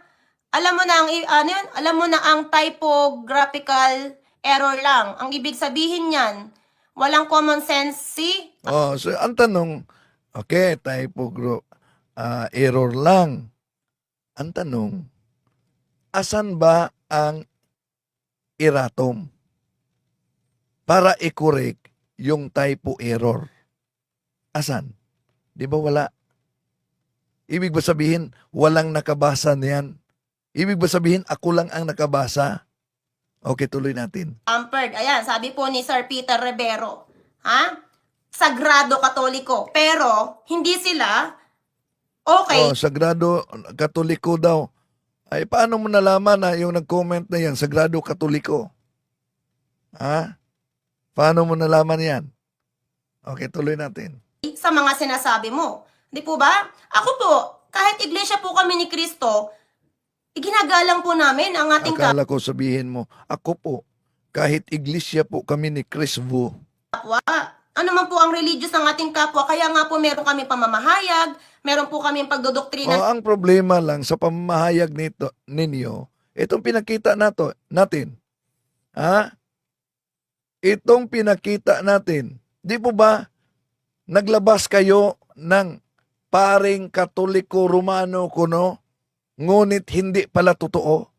ang typographical error lang. Ang ibig sabihin niyan, walang common sense So ang tanong, okay, error lang. Ang tanong, asan ba ang erratum para i-correct yung typo error? Asan? Di ba wala? Ibig ba sabihin, walang nakabasa niyan? Ibig ba sabihin, ako lang ang nakabasa? Okay, tuloy natin. Tampered. Ayan, sabi po ni Sir Peter Rivero. Sagrado Katoliko. Pero, hindi sila okay. Sagrado Katoliko daw. Ay, paano mo nalaman na yung nag-comment na yan, Sagrado Katoliko? Paano mo nalaman yan? Okay, tuloy natin. Sa mga sinasabi mo. Di po ba? Ako po, kahit iglesia po kami ni Kristo, iginagalang po namin ang ating Akala ko sabihin mo, ako po, kahit iglesia po kami ni Crisbo. kapwa. Ano man po ang religious ng ating kapwa, kaya nga po meron kami pamamahayag, meron po kami pagdodoktrina. Ang problema lang sa pamamahayag ninyo, itong pinakita natin. Itong pinakita natin, di po ba naglabas kayo ng paring Katoliko Romano kuno, ngunit hindi pala totoo?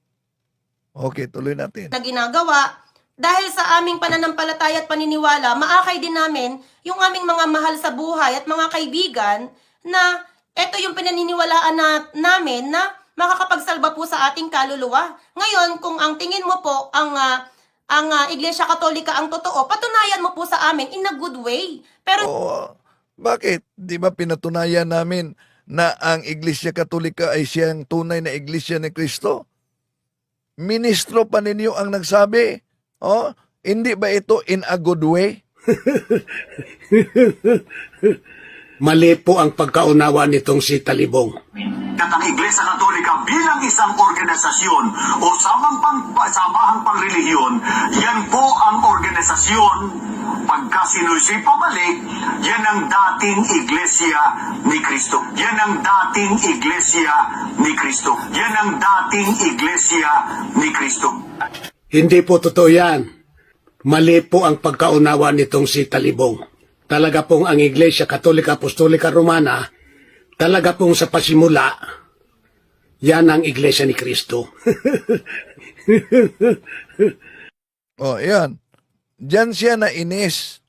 Okay, tuloy natin. na ginagawa, dahil sa aming pananampalataya at paniniwala, maakay din namin yung aming mga mahal sa buhay at mga kaibigan na ito yung pinaniniwalaan namin na makakapagsalba po sa ating kaluluwa. Ngayon, kung ang tingin mo po ang Iglesia Katolika ang totoo, patunayan mo po sa amin in a good way. Pero Bakit? Di ba pinatunayan namin na ang Iglesia Katolika ay siyang tunay na Iglesia ni Kristo? Ministro pa ninyo ang nagsabi. Hindi ba ito in a good way? Mali po ang pagkaunawa nitong si Talibong. At ang Iglesia Katolika bilang isang organisasyon o samahang pangrelihiyon, yan po ang organisasyon. Pagka sinusi pabalik, yan ang dating Iglesia ni Kristo. Yan ang dating Iglesia ni Kristo. Yan ang dating Iglesia ni Kristo. Hindi po totoo yan. Mali po ang pagkaunawa nitong si Talibong. Talaga pong ang Iglesia Katolika Apostolika Romana, talaga pong sa pasimula, yan ang Iglesia ni Kristo. Yan. Diyan siya na inis.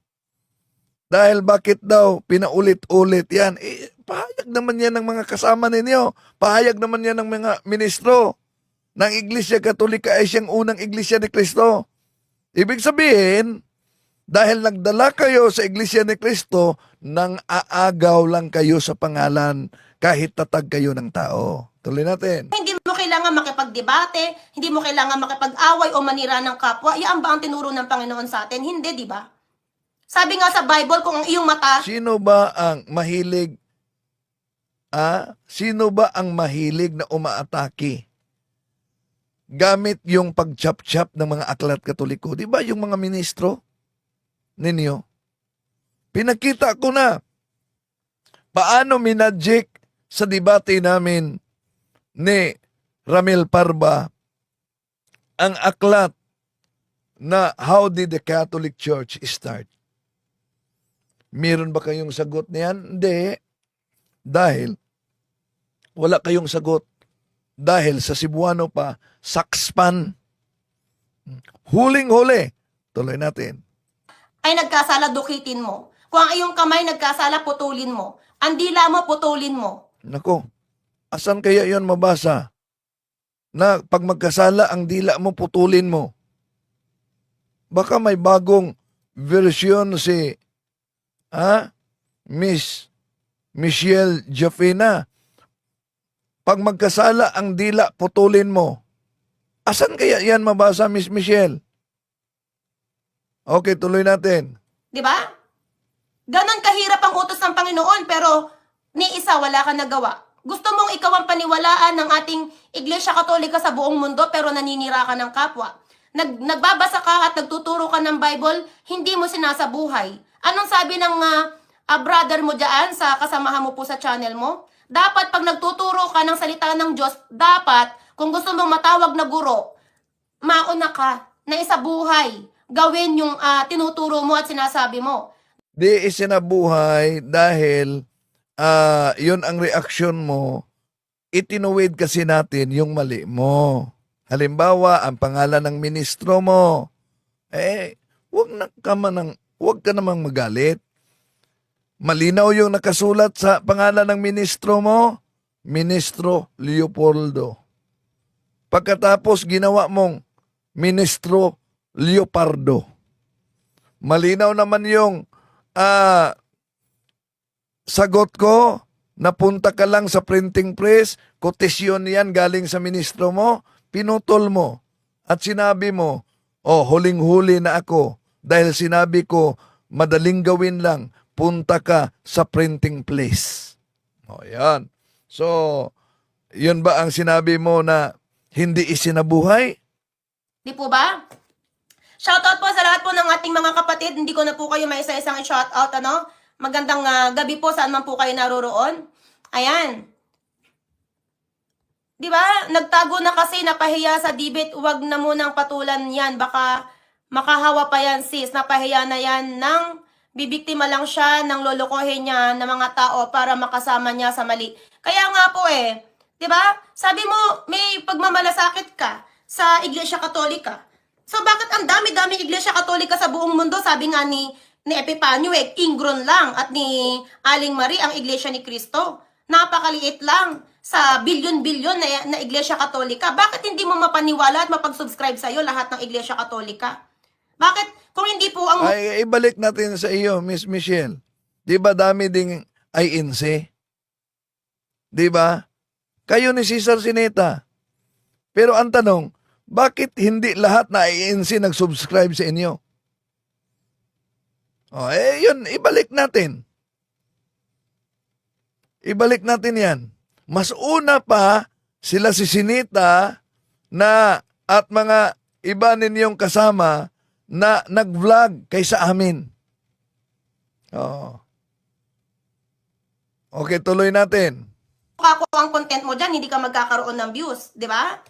Dahil bakit daw pinaulit-ulit yan? Pahayag naman yan ng mga kasama ninyo. Pahayag naman yan ng mga ministro ng Iglesia Katolika ay siyang unang Iglesia ni Kristo. Ibig sabihin, dahil nagdala kayo sa Iglesia ni Kristo, nang aagaw lang kayo sa pangalan kahit tatag kayo ng tao. Tuloy natin. hindi mo kailangan makipagdebate, hindi mo kailangan makipag-away o manira ng kapwa. Yan ba ang tinuro ng Panginoon sa atin? Hindi, di ba? Sabi nga sa Bible, kung ang iyong mata Sino ba ang mahilig na umaatake gamit yung pagchap-chap ng mga aklat Katoliko? Di ba yung mga ministro ninyo? Pinakita ko na paano minadjik sa debate namin ni Ramil Parba ang aklat na How Did the Catholic Church Start? Meron ba kayong sagot niyan? Hindi. Dahil wala kayong sagot. Dahil sa Cebuano pa, sakspan. Huling-huli. Tuloy natin. ay nagkasala, dukitin mo. Kung ang iyong kamay nagkasala, putulin mo. Ang dila mo, putulin mo. Nako, asan kaya yon mabasa? Na pag magkasala, ang dila mo putulin mo. Baka may bagong version si Miss Michelle Jafina. Pag magkasala, ang dila putulin mo. Asan kaya yan mabasa, Miss Michelle? Okay, tuloy natin. Di ba? Ganon kahirap ang utos ng Panginoon, pero ni isa wala ka nagawa. Gusto mong ikaw ang paniwalaan ng ating Iglesia Katolika sa buong mundo, pero naninira ka ng kapwa. Nagbabasa ka at nagtuturo ka ng Bible, hindi mo sinasabuhay. Anong sabi ng brother mo dyan sa kasamahan mo po sa channel mo? Dapat pag nagtuturo ka ng salita ng Diyos, dapat kung gusto mong matawag na guro, mauna ka na isabuhay. Gawin yung tinuturo mo at sinasabi mo. Di isinabuhay dahil yun ang reaksyon mo, itinuwid kasi natin yung mali mo. Halimbawa, ang pangalan ng ministro mo, wag ka namang magalit. Malinaw yung nakasulat sa pangalan ng ministro mo, Ministro Leopoldo. Pagkatapos ginawa mong Ministro Leopardo. Malinaw naman yung sagot ko, napunta ka lang sa printing press, kotisyon yan galing sa ministro mo, pinutol mo, at sinabi mo, huling-huli na ako, dahil sinabi ko, madaling gawin lang, punta ka sa printing place. Yan. So, yun ba ang sinabi mo na hindi isinabuhay? Di po ba? Shoutout po sa lahat po ng ating mga kapatid. Hindi ko na po kayo may isa-isang shoutout, Magandang gabi po saan man po kayo naroroon. Ayan. Di ba? Nagtago na kasi, napahiya sa debate. Huwag na munang patulan yan. Baka Makahawa pa yan, sis. Napahiya na yan ng bibiktima lang siya ng lolokohin niya ng mga tao para makasama niya sa mali. Kaya nga po eh, 'di ba? Sabi mo may pagmamalasakit ka sa Iglesia Katolika. So bakit ang dami-dami Iglesia Katolika sa buong mundo? Sabi nga ni Epifanio eh, Ingron lang at ni Aling Marie ang Iglesia ni Cristo. Napakaliit lang sa bilyon-bilyon na Iglesia Katolika. Bakit hindi mo mapaniwala at mapag-subscribe sa'yo lahat ng Iglesia Katolika? Bakit? Kung hindi po ang... Ay, ibalik natin sa iyo, Miss Michelle. Di ba dami ding INC? Di ba? Kayo ni Cesar Sineta. Pero ang tanong, bakit hindi lahat na INC nag-subscribe sa inyo? O, yun, ibalik natin. Ibalik natin yan. Mas una pa sila si Sinita na at mga iba ninyong kasama na nag-vlog kaysa amin. Oo. Okay, tuloy natin. Ako ang content mo dyan, hindi ka magkakaroon ng views, di ba?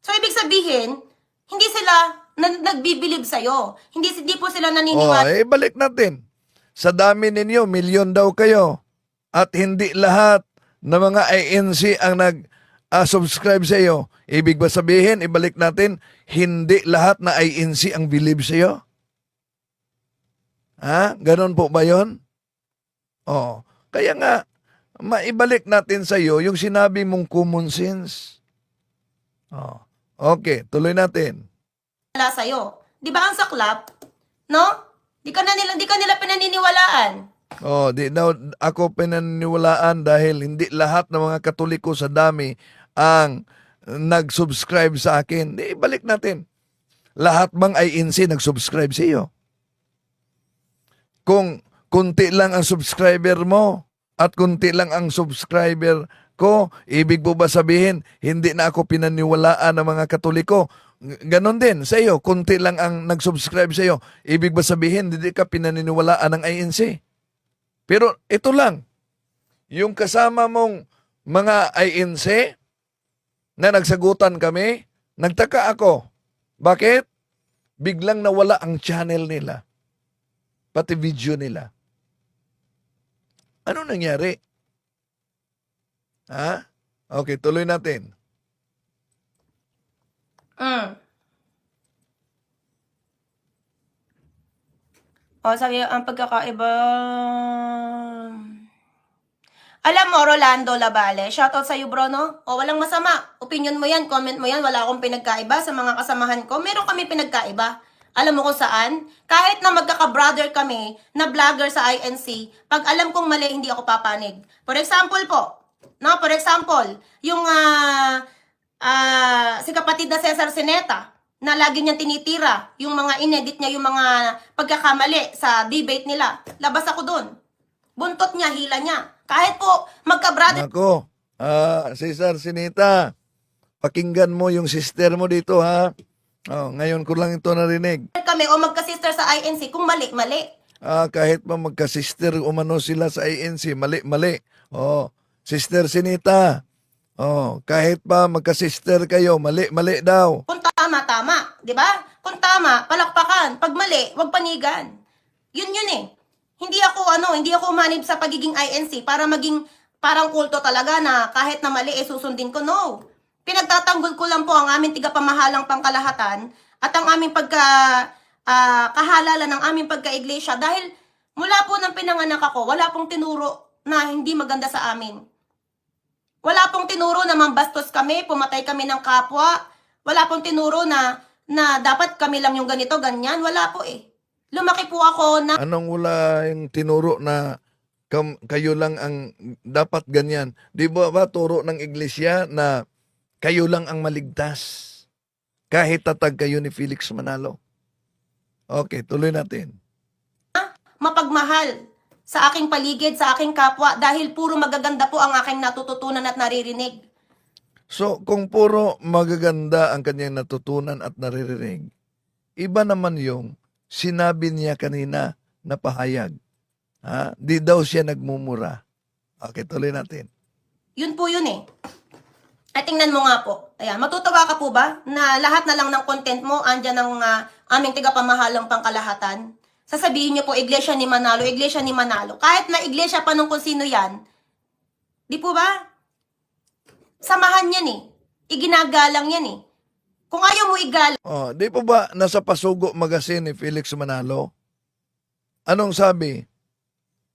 So, ibig sabihin, hindi sila nagbibilib sa'yo. Hindi po sila naniniwala. Balik natin. Sa dami ninyo, milyon daw kayo. At hindi lahat ng mga INC ang nag-subscribe sa iyo. Ibig ba sabihin, ibalik natin, hindi lahat na INC ang believe sa iyo? Ha? Ganon po ba yun? Kaya nga, maibalik natin sa iyo yung sinabi mong common sense. Okay, tuloy natin. Sa'yo. Di ba ang saklap? No? Di ka nila pinaniniwalaan. Di daw ako pinaniniwalaan dahil hindi lahat ng mga Katoliko sa dami ang nag-subscribe sa akin. Di, balik natin. Lahat bang INC nag-subscribe sa iyo? Kung kunti lang ang subscriber mo at kunti lang ang subscriber ko, ibig mo ba sabihin, hindi na ako pinaniwalaan ng mga Katoliko? Ganon din sa iyo, kunti lang ang nag-subscribe sa iyo. Ibig ba sabihin, hindi ka pinaniniwalaan ng INC? Pero ito lang, yung kasama mong mga INC na nagsagutan kami, nagtaka ako. Bakit? Biglang nawala ang channel nila. Pati video nila. Ano nangyari? Ha? Okay, tuloy natin. Sabi, ang pagkakaiba... Alam mo, Rolando Labale, shoutout sa'yo bro, no? Walang masama. Opinion mo yan, comment mo yan, wala akong pinagkaiba sa mga kasamahan ko. Meron kami pinagkaiba. Alam mo kung saan? Kahit na magkaka-brother kami na vlogger sa INC, pag alam kong mali, hindi ako papanig. For example po, no? For example, yung si kapatid na Cesar Sineta, na lagi niyang tinitira, yung mga inedit niya, yung mga pagkakamali sa debate nila. Labas ako doon. Buntot niya, hila niya. Kahit po, magka-brother Ako, Cesar Sinita, pakinggan mo yung sister mo dito, ha? Ngayon ko lang ito narinig. kami o magka-sister sa INC, kung mali, mali. Kahit pa magka-sister umano sila sa INC, mali. Sister Sinita, kahit pa magka-sister kayo, mali daw. Kung tama, tama. Di ba? Kung tama, palakpakan. Pag mali, wag panigan. Yun eh. Hindi ako umanib sa pagiging INC para maging parang kulto talaga na kahit na mali, susundin ko. No. Pinagtatanggol ko lang po ang aming tigapamahalang pangkalahatan at ang aming kahalalan ng aming pagka-iglesia dahil mula po ng pinanganak ako, wala pong tinuro na hindi maganda sa amin. Wala pong tinuro na mambastos kami, pumatay kami ng kapwa. Wala pong tinuro na dapat kami lang yung ganito, ganyan. Wala po eh. Lumaki po ako na... Anong wala yung tinuro na kayo lang ang dapat ganyan? Di ba turo ng iglesia na kayo lang ang maligtas? Kahit tatag kayo ni Felix Manalo. Okay, tuloy natin. Mapagmahal sa aking paligid, sa aking kapwa, dahil puro magaganda po ang aking natututunan at naririnig. So, kung puro magaganda ang kanyang natutunan at naririnig, iba naman yung sinabi niya kanina na pahayag. Di daw siya nagmumura. Okay, tuloy natin. Yun po yun eh. Ay, tingnan mo nga po. Ayan, matutuwa ka po ba na lahat na lang ng content mo, andyan ang aming tigapamahalang pangkalahatan? Sasabihin niyo po, iglesia ni Manalo, iglesia ni Manalo. Kahit na iglesia pa nung kung sino yan, di po ba? Samahan yan eh. Iginagalang yan eh. Kung ayaw mo igalang, Oh, di po ba nasa Pasugo Magazine ni Felix Manalo? Anong sabi?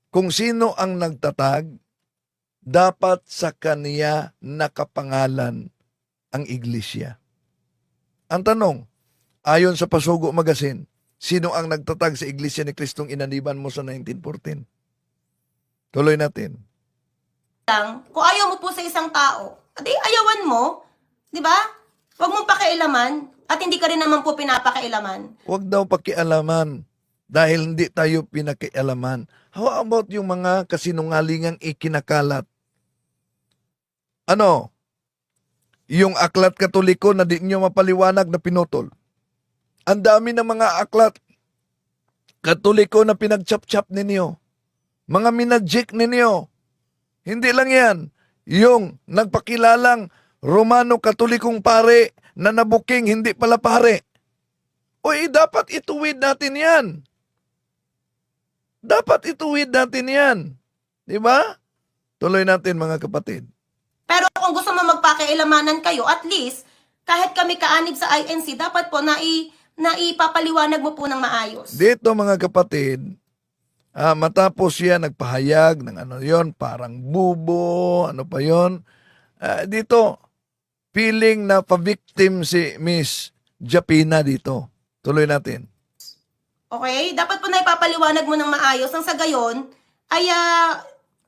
Kung sino ang nagtatag, dapat sa kaniya nakapangalan ang iglesia. Ang tanong, ayon sa Pasugo Magazine, sino ang nagtatag sa iglesia ni Kristong inaniban mo sa 1914? Tuloy natin. kung ayaw mo po sa isang tao, adi ayawan mo, di ba? Huwag mong pakialaman at hindi ka rin naman po pinapakailaman. Huwag daw pakialaman dahil hindi tayo pinakialaman. How about yung mga kasinungalingang ikinakalat? Ano? Yung aklat Katoliko na di nyo mapaliwanag na pinutol. Ang dami ng mga aklat Katoliko na pinagchap-chap ninyo. Mga minadjik ninyo. Hindi lang yan. Yung nagpakilalang Romano Katolikong pare na nabuking hindi pala pare. Uy, dapat ituwid natin yan. Dapat ituwid natin yan. Di ba? Tuloy natin mga kapatid. Pero kung gusto mo magpakialamanan kayo, at least, kahit kami kaanib sa INC, dapat po naipapaliwanag mo po ng maayos. Dito mga kapatid, matapos siya nagpahayag ng ano yon, parang bubo, ano pa yon. Dito, feeling na pa-victim si Miss Japina dito. Tuloy natin. Okay? Dapat po naipapaliwanag mo ng maayos. Nang sa gayon, ay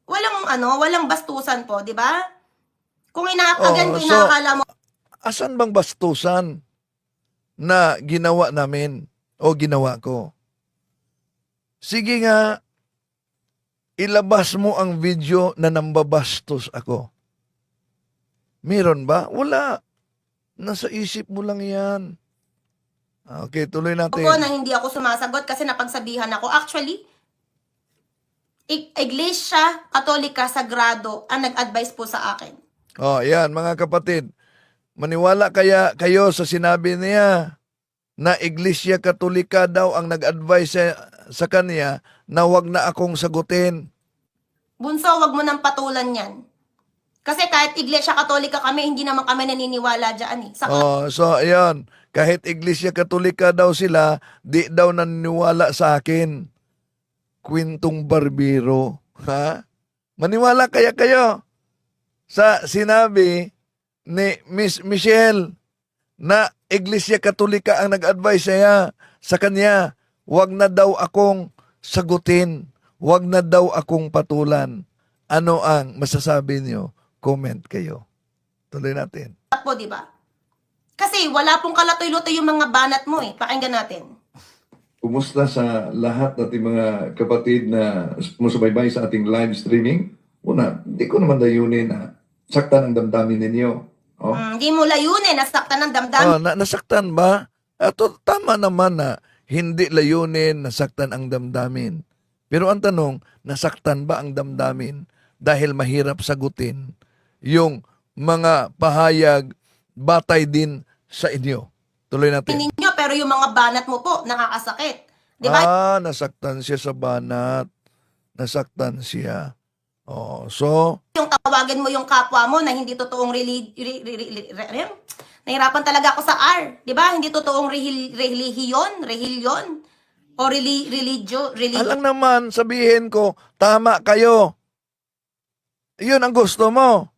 walang bastusan po, di ba? Kung inaakala mo, Asan bang bastusan na ginawa namin o ginawa ko? Sige nga, ilabas mo ang video na nambabastos ako. Meron ba? Wala. Nasa isip mo lang yan. Okay, tuloy natin. ako na hindi ako sumasagot kasi napagsabihan ako. Actually, Iglesia Katolika Sagrado ang nag-advise po sa akin. Oh, yan mga kapatid. Maniwala kaya kayo sa sinabi niya na Iglesia Katolika daw ang nag-advise sa kanya na wag na akong sagutin. Bunso, wag mo nang patulan yan. Kasi kahit Iglesia Katolika kami, hindi naman kami naniniwala dyan eh. So ayan, kahit Iglesia Katolika daw sila, di daw naniniwala sa akin. Kwentong barbero. Ha? Maniwala kaya kayo sa sinabi ni Miss Michelle na Iglesia Katolika ang nag-advise sa kanya, wag na daw akong sagutin, wag na daw akong patulan. Ano ang masasabi niyo? Comment kayo. Tuloy natin. po, di ba? Kasi wala pong kalatoy-lotoy yung mga banat mo eh. Pakinggan natin. Kumusta sa lahat nating mga kapatid na sumusubaybay sa ating live streaming? Una, hindi ko naman layunin na saktan ang damdamin ninyo. Oh. Hindi mo layunin, nasaktan ng damdamin. Nasaktan ba? Tama naman na hindi layunin nasaktan ang damdamin. Pero ang tanong, nasaktan ba ang damdamin dahil mahirap sagutin yung mga pahayag batay din sa inyo? Tuloy natin. Ninyo, pero yung mga banat mo po, nakakasakit. Di ba? Nasaktan siya sa banat. Nasaktan siya. So, Yung tawagin mo yung kapwa mo na hindi totoong nahirapan talaga ako sa R. Di ba? Hindi totoong relihiyon, o religio. alang naman sabihin ko, tama kayo. Yun ang gusto mo.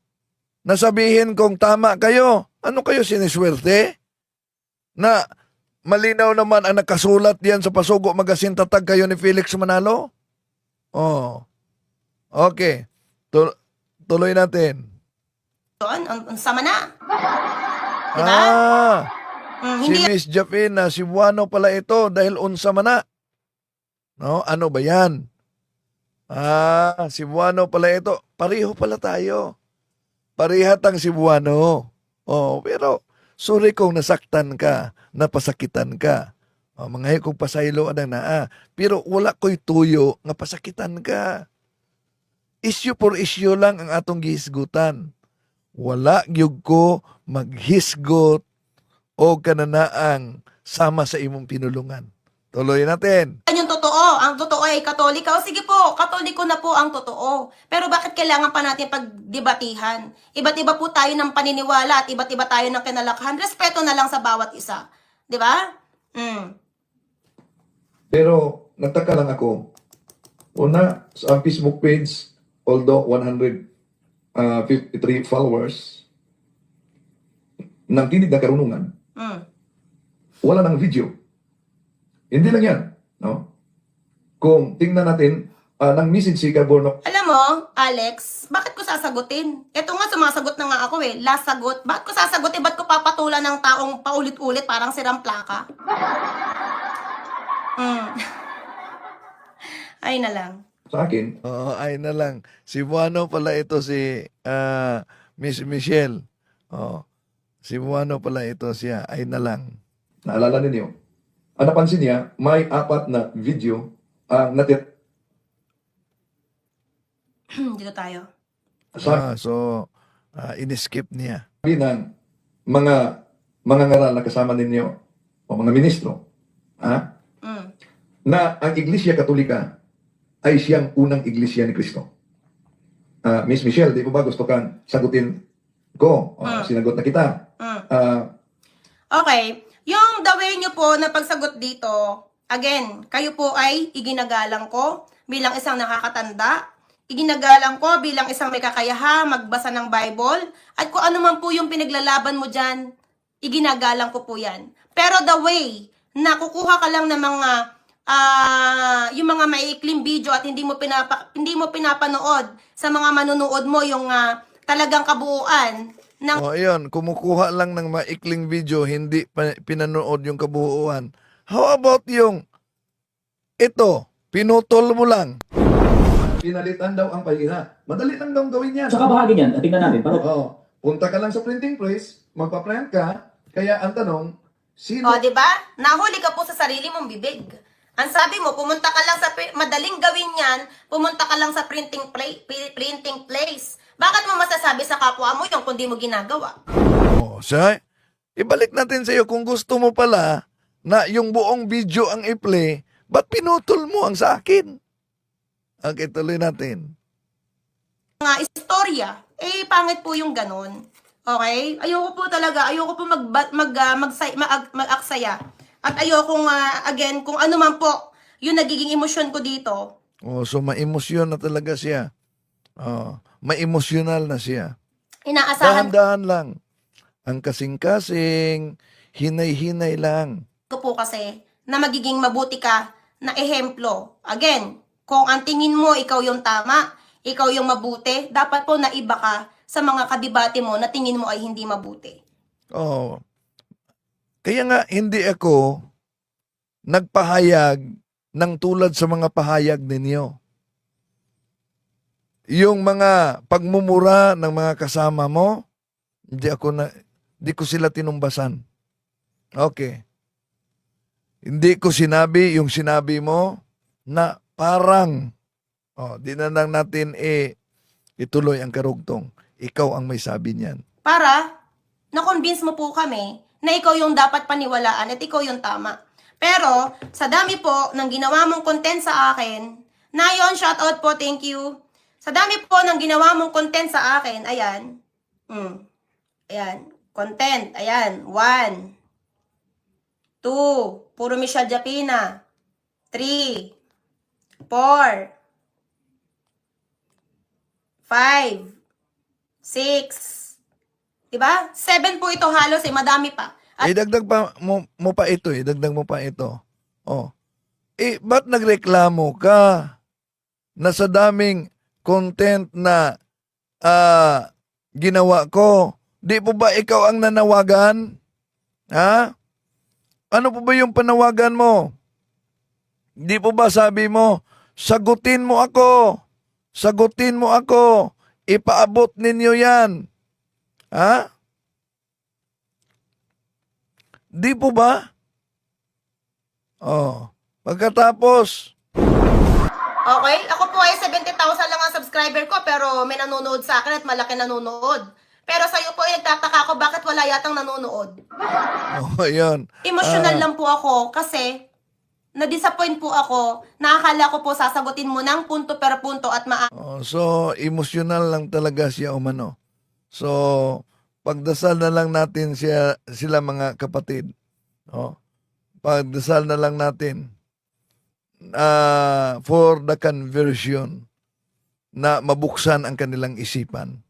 Nasabihin kong tama kayo. Ano kayo siniswerte? Na malinaw naman ang nakasulat diyan sa Pasugo Magazine, tatag kayo ni Felix Manalo? Okay. Tuloy natin. Ang sama na. Di ba? Si Hindi Miss Jafina, si Buano pala ito dahil unsa man na. No? Ano ba yan? Si Buano pala ito. Pareho pala tayo. Parihatang si Buano. Pero sorry kung nasaktan ka, napasakitan ka. Mga kong pasaylo na pero wala ko'y tuyo nga pasakitan ka. Issue for issue lang ang atong gihisgutan. wala gyud ko maghisgot o kananaang sama sa imong pinulungan. Tuloy natin. Yan yung totoo. Ang totoo ay Katolika. O sige po, Katoliko na po ang totoo. Pero bakit kailangan pa natin pagdebatihan? Iba't iba po tayo ng paniniwala at iba't iba tayo ng kinalakhan. Respeto na lang sa bawat isa. Di ba? Pero nagtaka lang ako. Una, sa Facebook page, although 153 followers, nang tinig na karunungan, wala nang video. Hindi lang yan. No? Kung tingnan natin, nang message si Carborno, Alam mo, Alex, bakit ko sasagutin? Ito nga, sumasagot na nga ako eh. Last sagot. Bakit ko sasagutin? Ba't ko papatulan ng taong paulit-ulit parang sirang plaka? Ay na lang. sa akin, Oo, ay na lang. Cebuano pala ito si Miss Michelle. Oh, Cebuano pala ito siya. Ay na lang. naalala ninyo, ang napansin niya, may 4 na video ang Dito tayo. sabi So, in-skip niya. ng mga ngaral na kasama ninyo o mga ministro na ang Iglesia Katolika ay siyang unang Iglesia ni Kristo. Miss Michelle, di po ba gusto kang sagutin ko? Sinagot na kita. Okay. Yung the way nyo po na pagsagot dito, again, kayo po ay iginagalang ko bilang isang nakakatanda. Iginagalang ko bilang isang may kakayahan, magbasa ng Bible. At kung ano man po yung pinaglalaban mo dyan, iginagalang ko po yan. Pero the way na kukuha ka lang ng mga yung mga maiikling video at hindi mo pinapanood sa mga manunood mo yung talagang kabuuan ng O, ayun, kumukuha lang ng maikling video, hindi pinanood yung kabuuan. How about yung ito, pinutol mo lang? Pinalitan daw ang pahina. Madali lang daw gawin yan. Saka bahagi niyan, tingnan natin. Punta ka lang sa printing press, magpa-print ka, kaya ang tanong, sino? O, di ba? Nahuli ka po sa sarili mong bibig. Ang sabi mo, pumunta ka lang sa madaling gawin yan, pumunta ka lang sa printing place. Bakit mo masasabi sa kapwa mo yung kung di mo ginagawa? O, siya, ibalik natin sa iyo kung gusto mo pala na yung buong video ang i-play, ba't pinutol mo ang sa akin? Okay, tuloy natin. Mga istorya, pangit po yung ganun. Okay? Ayoko po mag-aksaya. At ayoko again, kung ano man po yung nagiging emosyon ko dito. Oh, so ma-emosyon na talaga siya. Oh, ma-emosyonal na siya. Inaasahan Dahan-dahan lang. Ang kasing-kasing, hinay-hinay lang. ko po kasi na magiging mabuti ka na ehemplo. Again, kung ang tingin mo ikaw yung tama, ikaw yung mabuti, dapat po naiba ka sa mga kadibate mo na tingin mo ay hindi mabuti. Oh. Kaya nga hindi ako nagpahayag ng tulad sa mga pahayag ninyo. Yung mga pagmumura ng mga kasama mo, hindi ko sila tinumbasan. Okay. Hindi ko sinabi yung sinabi mo na parang di na lang natin ituloy ang karugtong. Ikaw ang may sabi niyan. Para na-convince mo po kami na ikaw yung dapat paniwalaan at ikaw yung tama. Pero sa dami po ng ginawa mong content sa akin, na yon, shoutout po, thank you. Sa dami po ng ginawa mong content sa akin, ayan. Ayan, content, ayan. 1, 2, puro Michelle Japina. 3, 4, 5, 6, diba? 7 po ito halos madami pa. Dagdag pa mo pa ito dagdag mo pa ito. Oh. Ba't nagreklamo ka na sa daming content na ginawa ko? Di po ba ikaw ang nanawagan? Ha? Ano po ba yung panawagan mo? Di po ba sabi mo, sagutin mo ako. Sagutin mo ako. Ipaabot ninyo yan. Ha? Di po ba? Oh. Pagkatapos, Okay? Ako po ay 70,000 lang ang subscriber ko pero may nanonood sa akin at malaki nanonood. Pero sa'yo po ay nagtataka ako bakit wala yatang nanonood. Oh, yun. Emotional lang po ako kasi na-disappoint po ako. Nakakala ko po sasagutin mo ng punto per punto at Oh, so, emotional lang talaga siya umano. So, pagdasal na lang natin sila mga kapatid. Oh, pagdasal na lang natin for the conversion na mabuksan ang kanilang isipan.